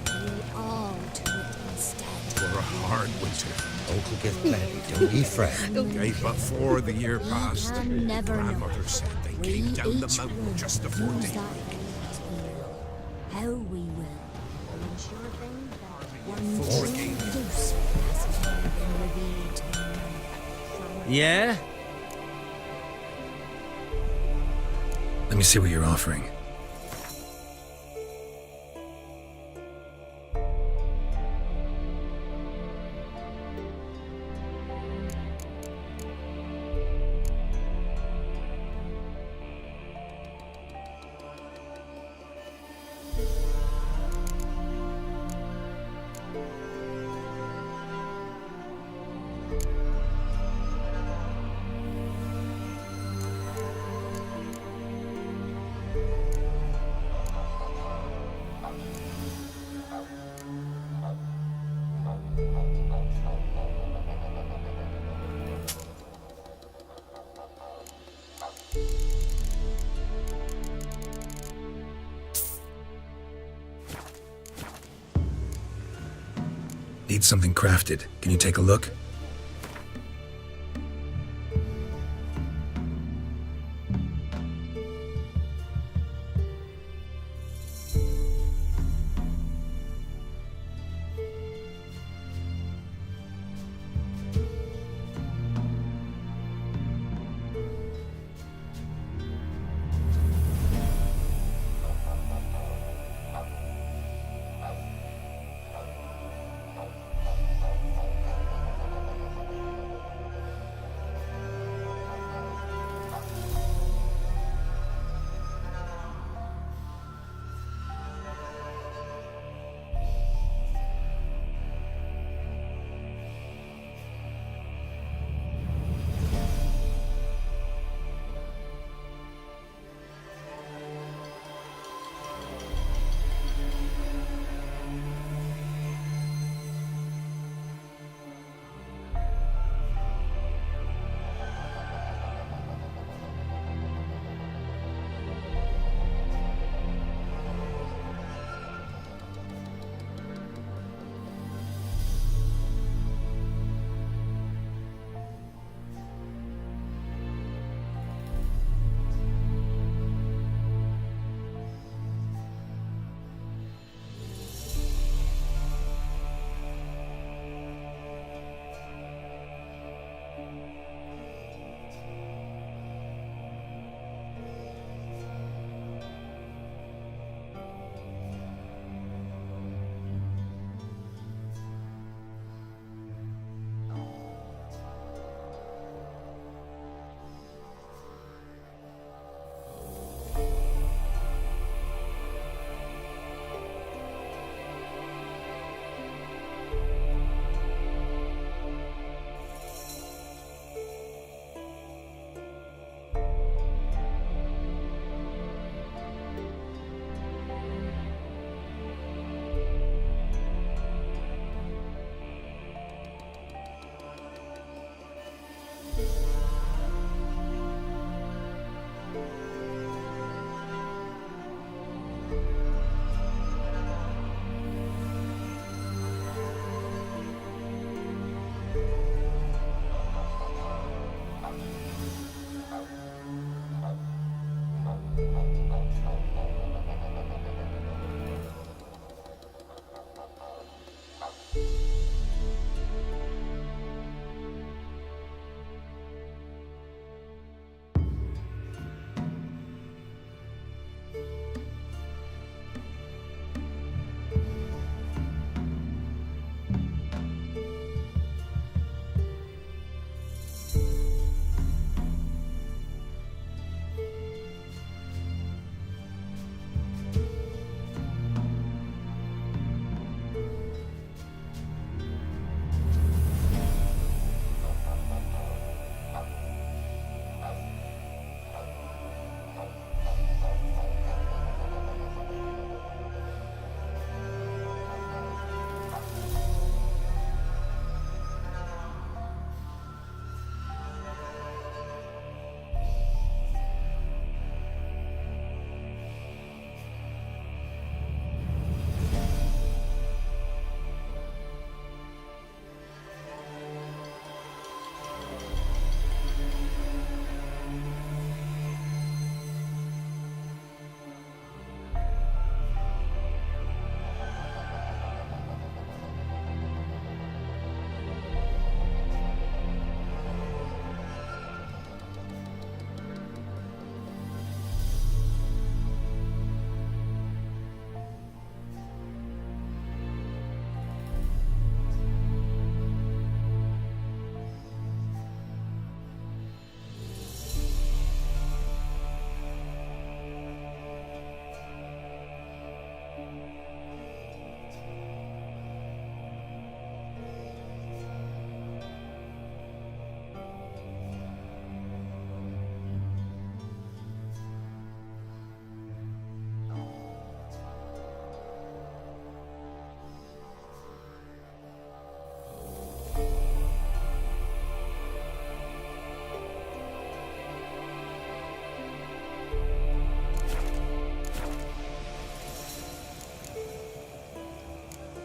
We all to it instead. For a hard winter. Uncle get plenty, don't ye fret. Gave but 4 the year past. Never Grandmother said they came down the mountain just before daybreak. How we will. Ensure things that one Four true again. deuce has been revealed to me. Yeah? Let me see what you're offering. Need something crafted. Can you take a look?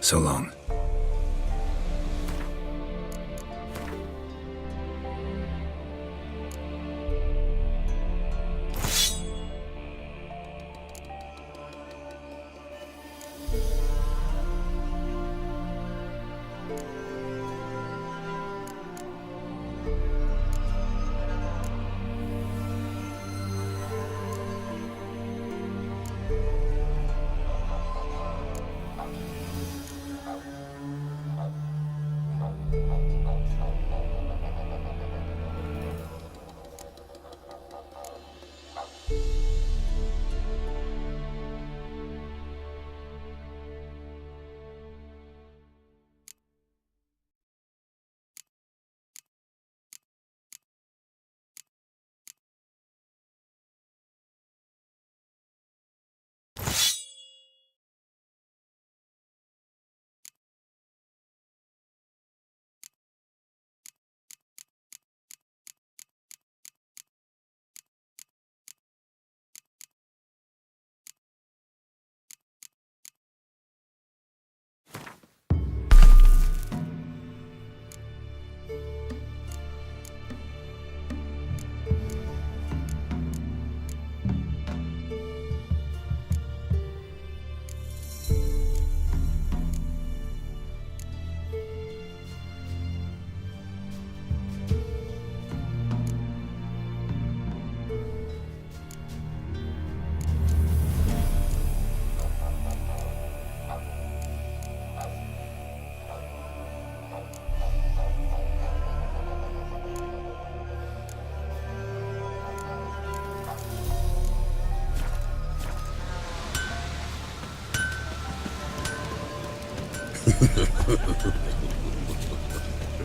So long.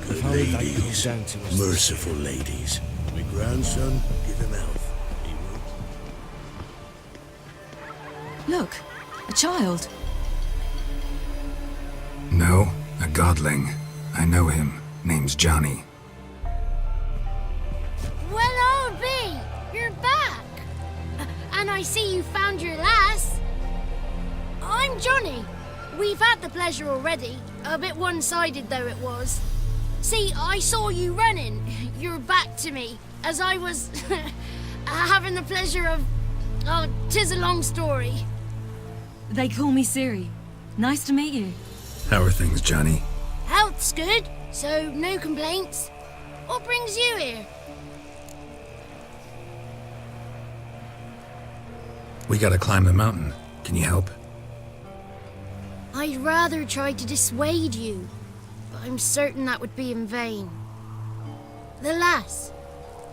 Good ladies, merciful ladies. My grandson, give him health. He will. Look, a child. No, a godling. I know him. Name's Johnny. Well, I'll be. You're back. And I see you found your lass. I'm Johnny. We've had the pleasure already. A bit one-sided though it was. See, I saw you running. Your back to me. As I was having the pleasure of... Oh, 'tis a long story. They call me Siri. Nice to meet you. How are things, Johnny? Health's good, so no complaints. What brings you here? We gotta climb the mountain. Can you help? I'd rather try to dissuade you, but I'm certain that would be in vain. The lass,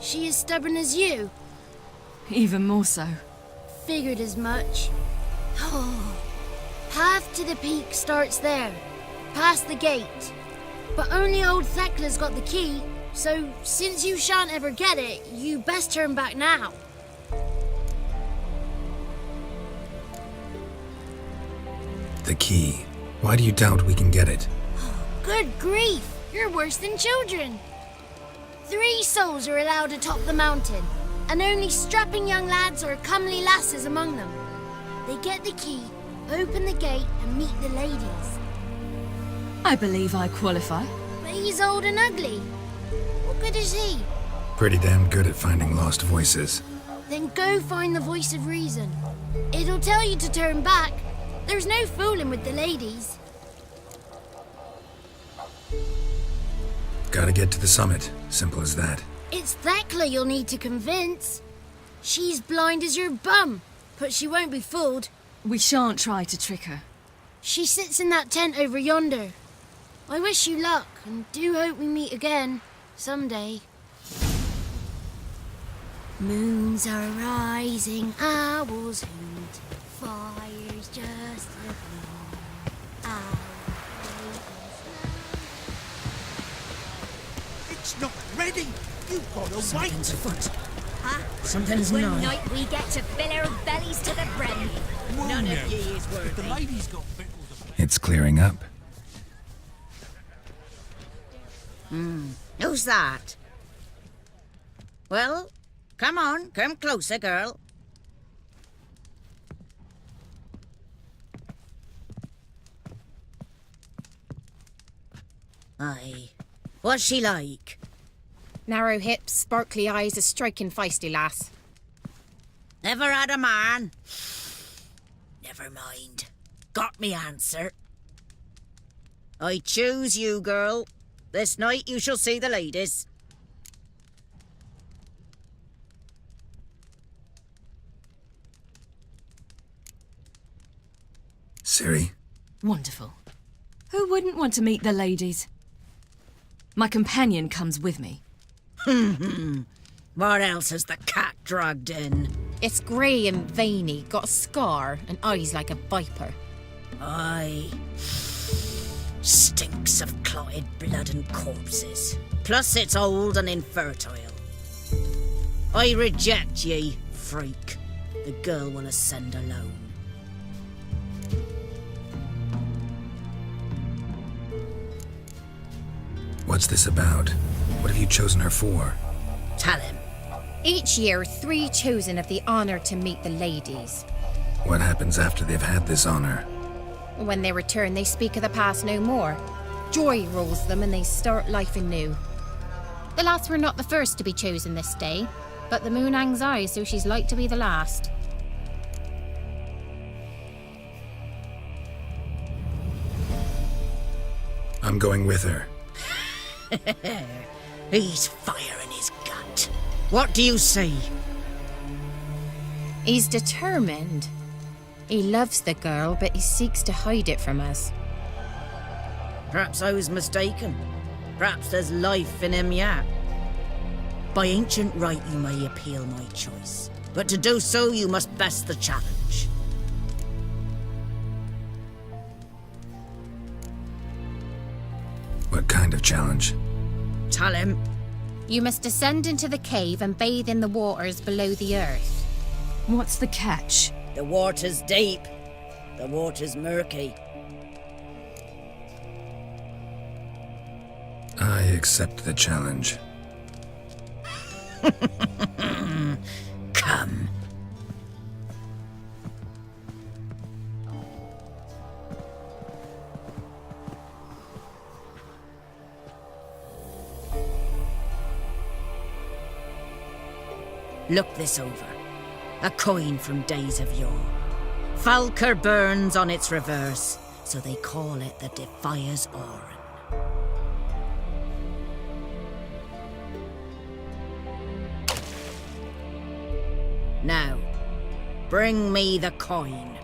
she as stubborn as you? Even more so. Figured as much. Path to the peak starts there, past the gate. But only old Thekla's got the key, so since you shan't ever get it, you best turn back now. The key. Why do you doubt we can get it? Good grief, you're worse than children. 3 souls are allowed atop the mountain, and only strapping young lads or comely lasses among them. They get the key, open the gate, and meet the ladies. I believe I qualify. But he's old and ugly. What good is he? Pretty damn good at finding lost voices. Then go find the voice of reason. It'll tell you to turn back. There's no fooling with the ladies. Gotta get to the summit. Simple as that. It's Thekla you'll need to convince. She's blind as your bum, but she won't be fooled. We shan't try to trick her. She sits in that tent over yonder. I wish you luck, and do hope we meet again, someday. Moons are rising, owls hoot, fire's just a gleam. It's not ready! You've got to wait! Something's afoot. Huh? Something's One nigh. night we get to fill our bellies to the brim. None of ye is worthy. The lady's got victuals. It's clearing up. Who's that? Well, come on, come closer, girl. Aye. What's she like? Narrow hips, sparkly eyes, a striking feisty lass. Never had a man? Never mind. Got me answer. I choose you, girl. This night you shall see the ladies. Ciri? Wonderful. Who wouldn't want to meet the ladies? My companion comes with me. What else has the cat dragged in? It's grey and veiny, got a scar, and eyes like a viper. Aye. Stinks of clotted blood and corpses. Plus it's old and infertile. I reject ye, freak. The girl will ascend alone. What's this about? What have you chosen her for? Tell him. Each year, 3 chosen have the honour to meet the ladies. What happens after they've had this honor? When they return, they speak of the past no more. Joy rules them and they start life anew. The lass were not the first to be chosen this day, but the moon hangs high, so she's like to be the last. I'm going with her. He's fire in his gut. What do you say? He's determined. He loves the girl, but he seeks to hide it from us. Perhaps I was mistaken. Perhaps there's life in him yet. By ancient right you may appeal my choice, but to do so you must best the challenge. What kind of challenge? Tell him. You must descend into the cave and bathe in the waters below the earth. What's the catch? The water's deep. The water's murky. I accept the challenge. Come. Look this over. A coin from days of yore. Falker burns on its reverse, so they call it the Defier's Oran. Now, bring me the coin.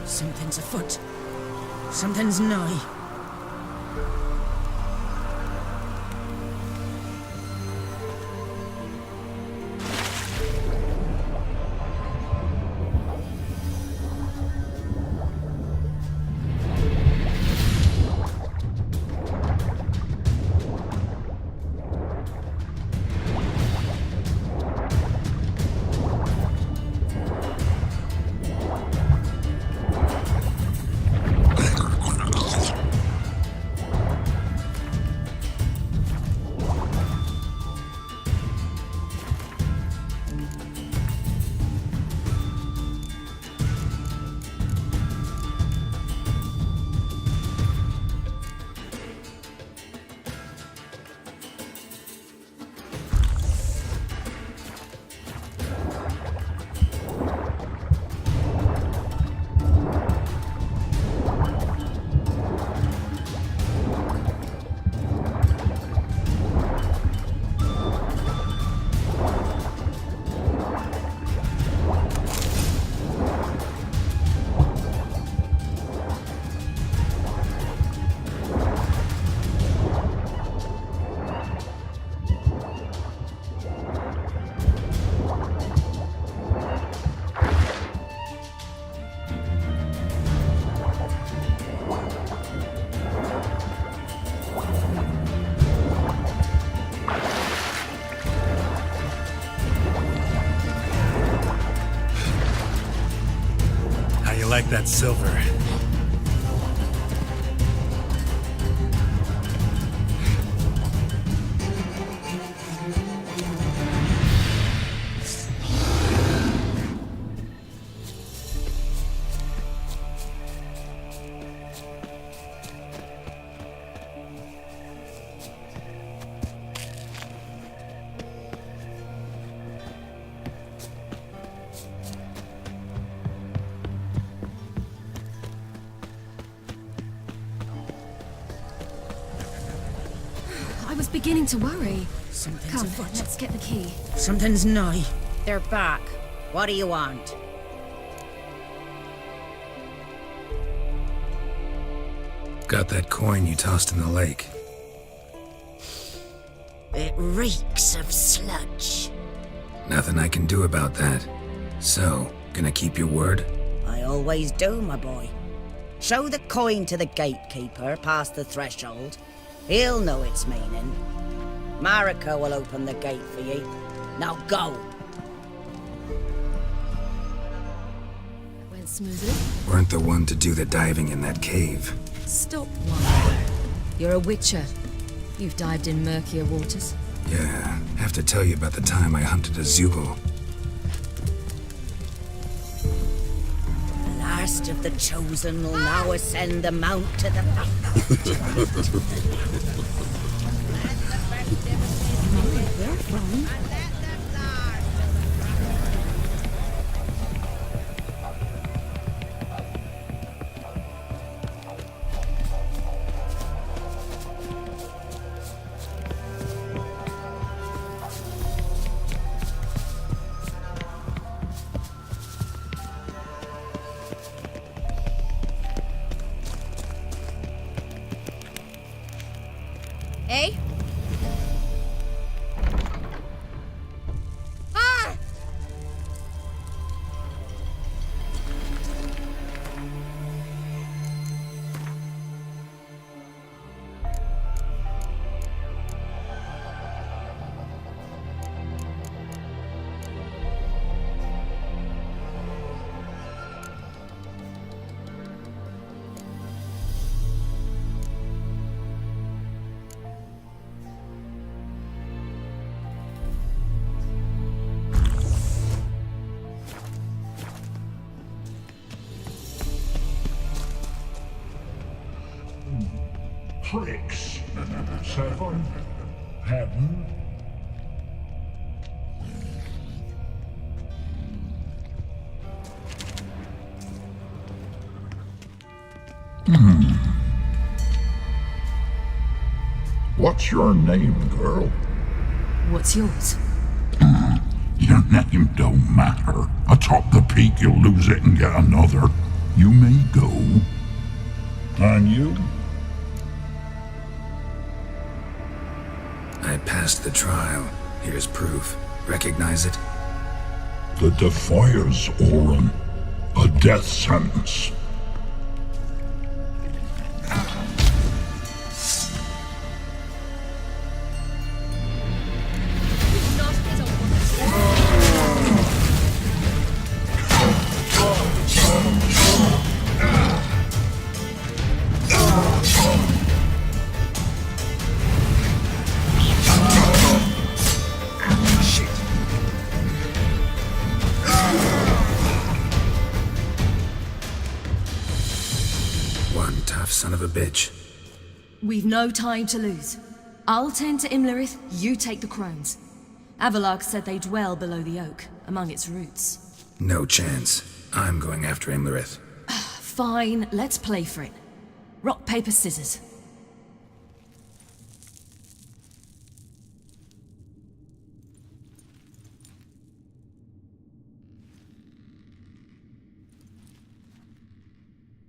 Something's afoot. Something's nigh. Like that silver. beginning to worry. Something's Come, afoot. let's get the key. Something's nigh. They're back. What do you want? Got that coin you tossed in the lake. It reeks of sludge. Nothing I can do about that. So, gonna keep your word? I always do, my boy. Show the coin to the gatekeeper past the threshold. He'll know its meaning. Marika will open the gate for you. Now go! Went smoothly. Weren't the one to do the diving in that cave. Stop one. You're a witcher. You've dived in murkier waters. Yeah, have to tell you about the time I hunted a Zugel. The last of the chosen will now ascend the mount to the Where from? Eh? Ah! Tricks. 7. Heaven. What's your name, girl? What's yours? Your name don't matter. Atop the peak you'll lose it and get another. You may go. And you? I passed the trial. Here's proof. Recognize it? The Defier's Orin. A death sentence. One tough son of a bitch. We've no time to lose. I'll tend to Imlerith, you take the crones. Avalark said they dwell below the oak, among its roots. No chance. I'm going after Imlerith. Fine, let's play for it. Rock, paper, scissors.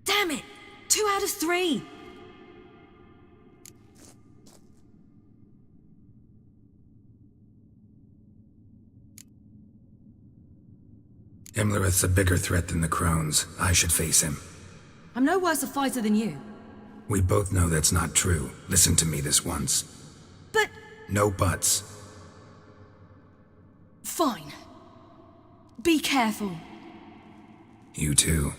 Damn it! 2 out of 3! Imlerith's a bigger threat than the crones. I should face him. I'm no worse a fighter than you. We both know that's not true. Listen to me this once. But... No buts. Fine. Be careful. You too.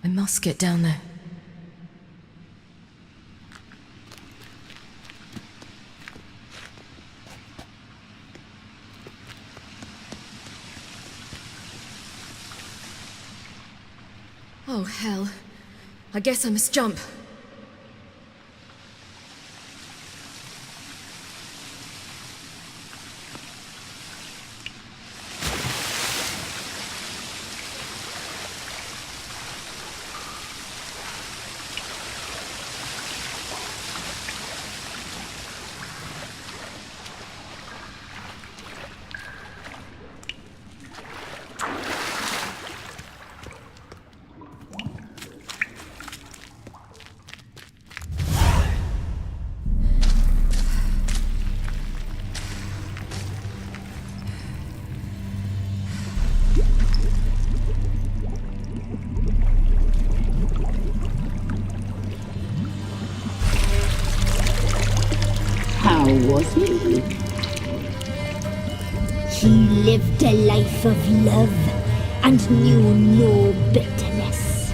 I must get down there. Oh, hell. I guess I must jump. was he? He lived a life of love and knew no bitterness.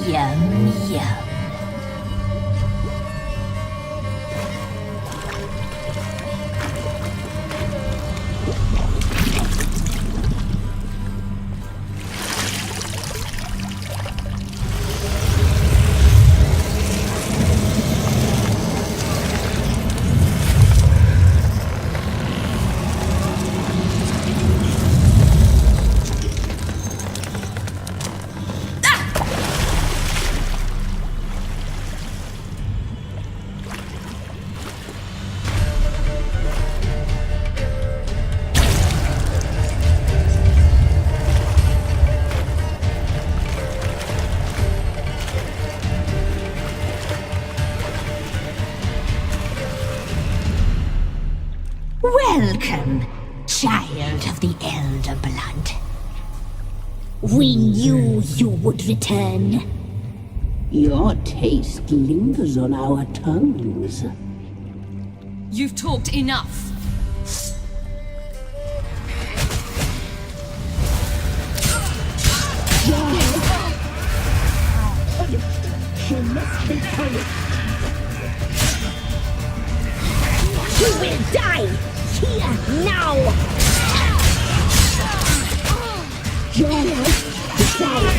Yum, yum. Welcome, child of the Elder Blood. We knew you would return. Your taste lingers on our tongues. You've talked enough. She must be punished. You will die here now. Jonah, die.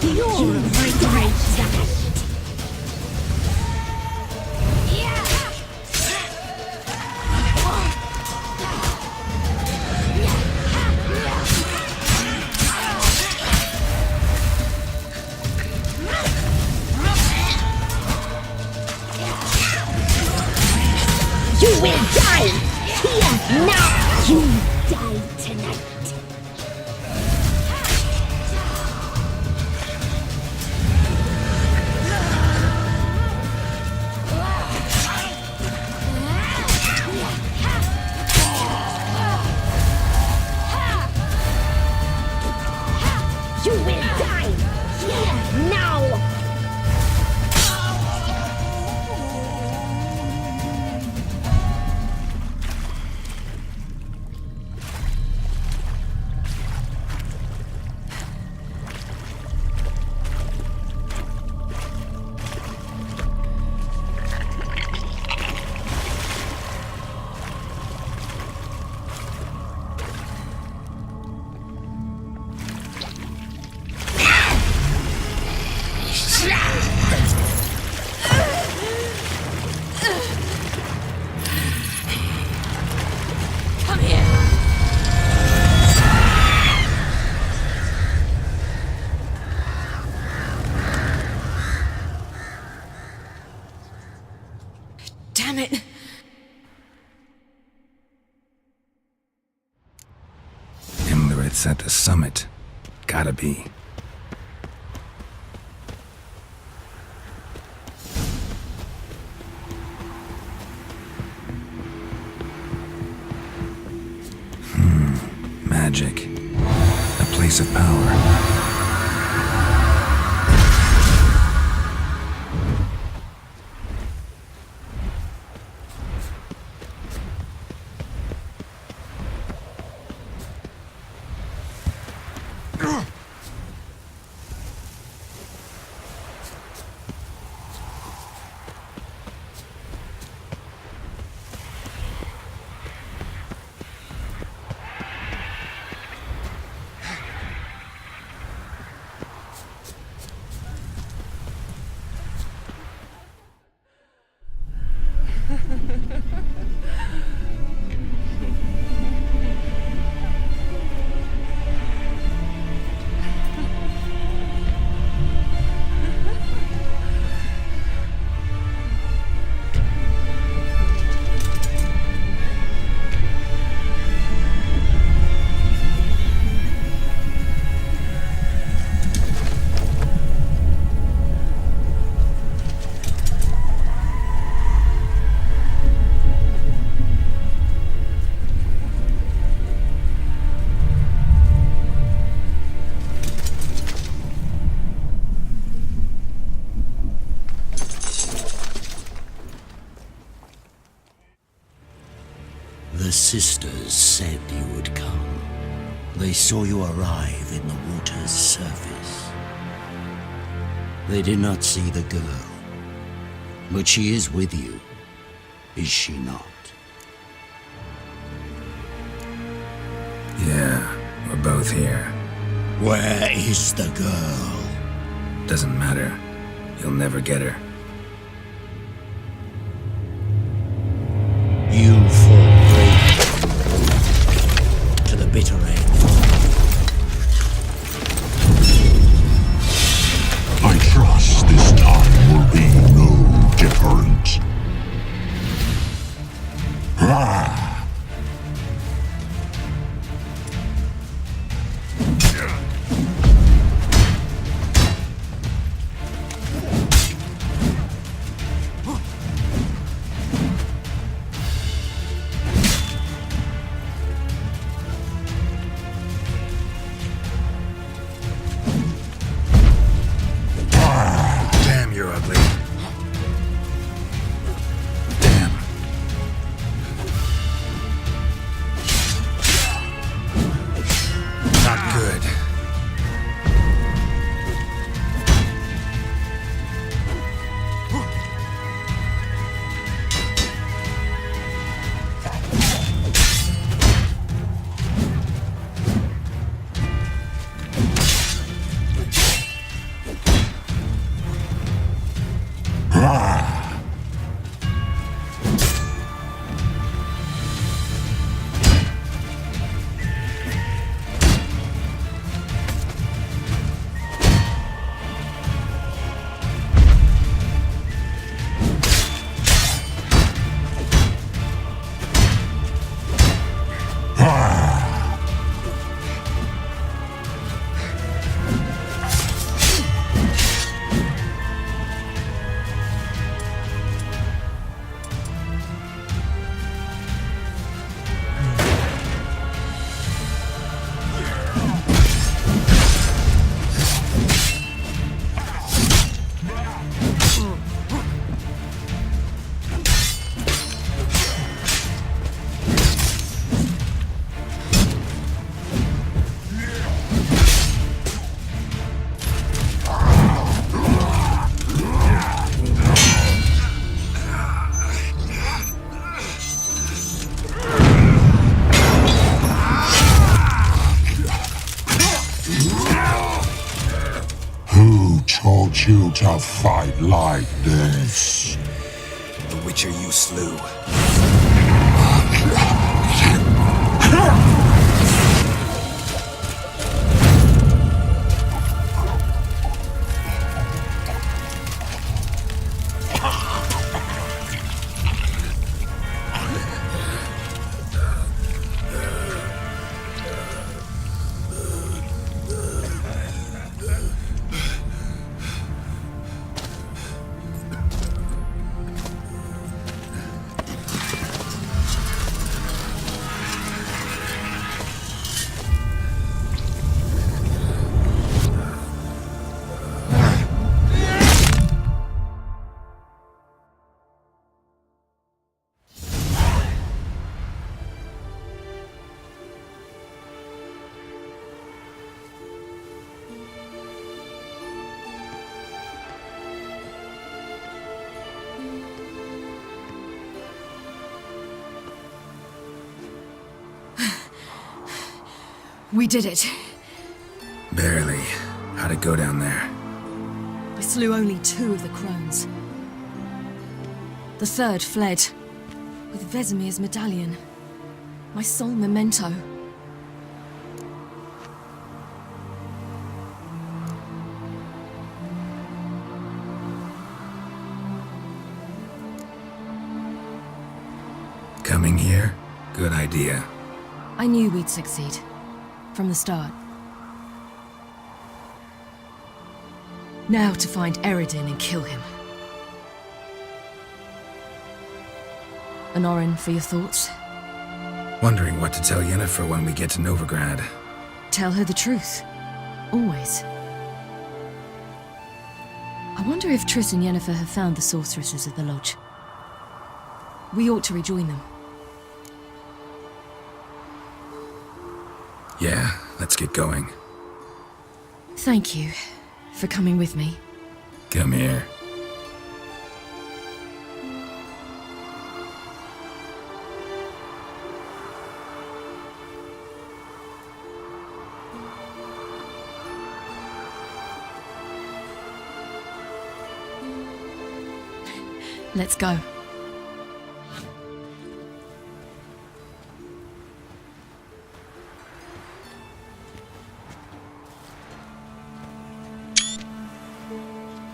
You're my great giant. You will die here now. You die tonight. You will die here now. Come here. Damn it. Imlerith's at the summit. Gotta be. Magic. A place of power. The sisters said you would come. They saw you arrive in the water's surface. They did not see the girl. But she is with you, is she not? Yeah, we're both here. Where is the girl? Doesn't matter. You'll never get her. You fall brave to the bitter end. I trust this time will be no different. Ah! Damn, you're ugly. Damn. Not good. Who taught you to fight like this? The Witcher you slew. We did it. Barely. How'd it go down there? I slew only 2 of the crones. The third fled, with Vesemir's medallion. My sole memento. Coming here? Good idea. I knew we'd succeed. From the start. Now to find Eredin and kill him. Honorin, for your thoughts? Wondering what to tell Yennefer when we get to Novigrad. Tell her the truth. Always. I wonder if Triss and Yennefer have found the sorceresses of the Lodge. We ought to rejoin them. Yeah, let's get going. Thank you for coming with me. Come here. Let's go.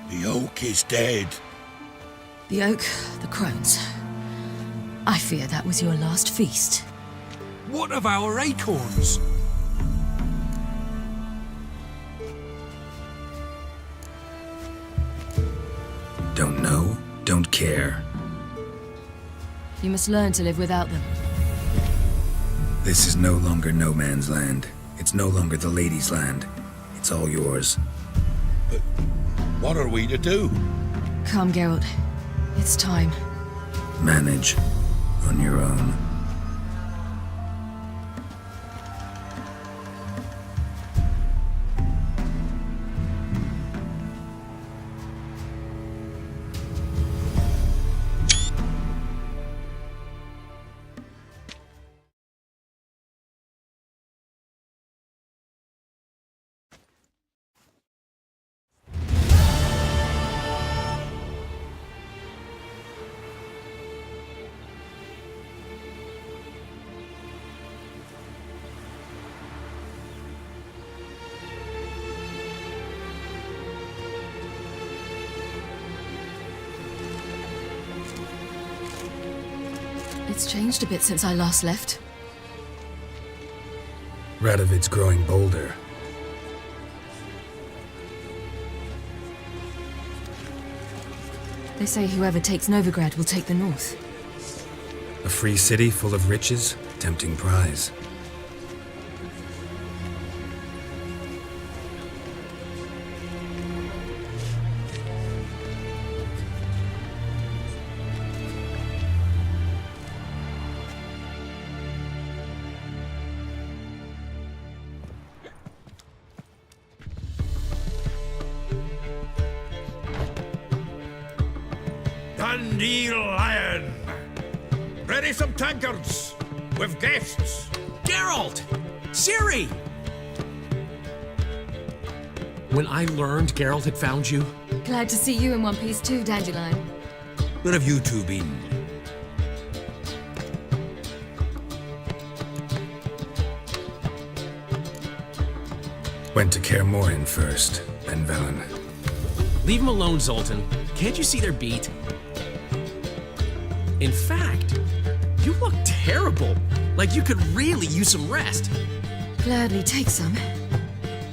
The oak is dead. The oak, the crones. I fear that was your last feast. What of our acorns? Don't know, don't care. You must learn to live without them. This is no longer no man's land. It's no longer the lady's land. It's all yours. But what are we to do? Come, Geralt. It's time. Manage on your own. It's changed a bit since I last left. Radovid's growing bolder. They say whoever takes Novigrad will take the north. A free city full of riches, tempting prize. Dandelion! Ready some tankards! With guests! Geralt! Ciri! When I learned Geralt had found you... Glad to see you in one piece too, Dandelion. Where have you two been? Went to Kaer first, then Velen. Leave them alone, Zoltan. Can't you see they're beat? In fact, you look terrible. Like you could really use some rest. Gladly take some.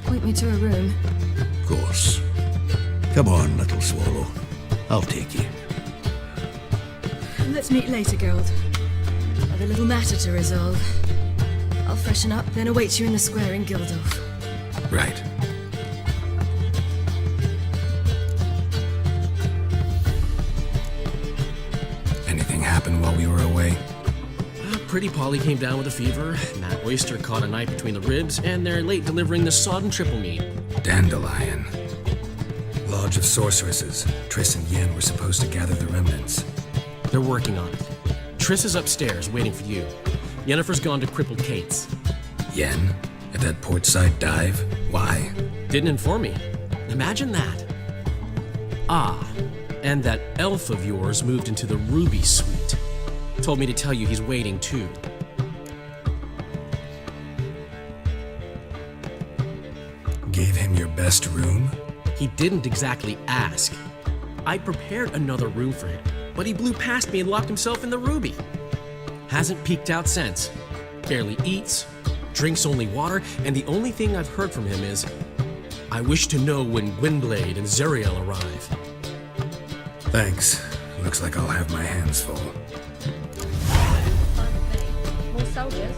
Point me to a room. Of course. Come on, little swallow. I'll take you. Let's meet later, Geralt. I've a little matter to resolve. I'll freshen up, then await you in the square in Gildorf. Right. Anything happen while we were away? Pretty Polly came down with a fever, and that oyster caught a knife between the ribs, and they're late delivering the sodden triple meat. Dandelion. Lodge of Sorceresses. Triss and Yen were supposed to gather the remnants. They're working on it. Triss is upstairs, waiting for you. Yennefer's gone to Crippled Kate's. Yen? At that portside dive? Why? Didn't inform me. Imagine that. Ah, and that elf of yours moved into the Ruby Suite. Told me to tell you he's waiting too. Gave him your best room? He didn't exactly ask. I prepared another room for him, but he blew past me and locked himself in the Ruby. Hasn't peeked out since. Barely eats, drinks only water, and the only thing I've heard from him is, I wish to know when Gwynblade and Zariel arrive. Thanks. Looks like I'll have my hands full. More soldiers?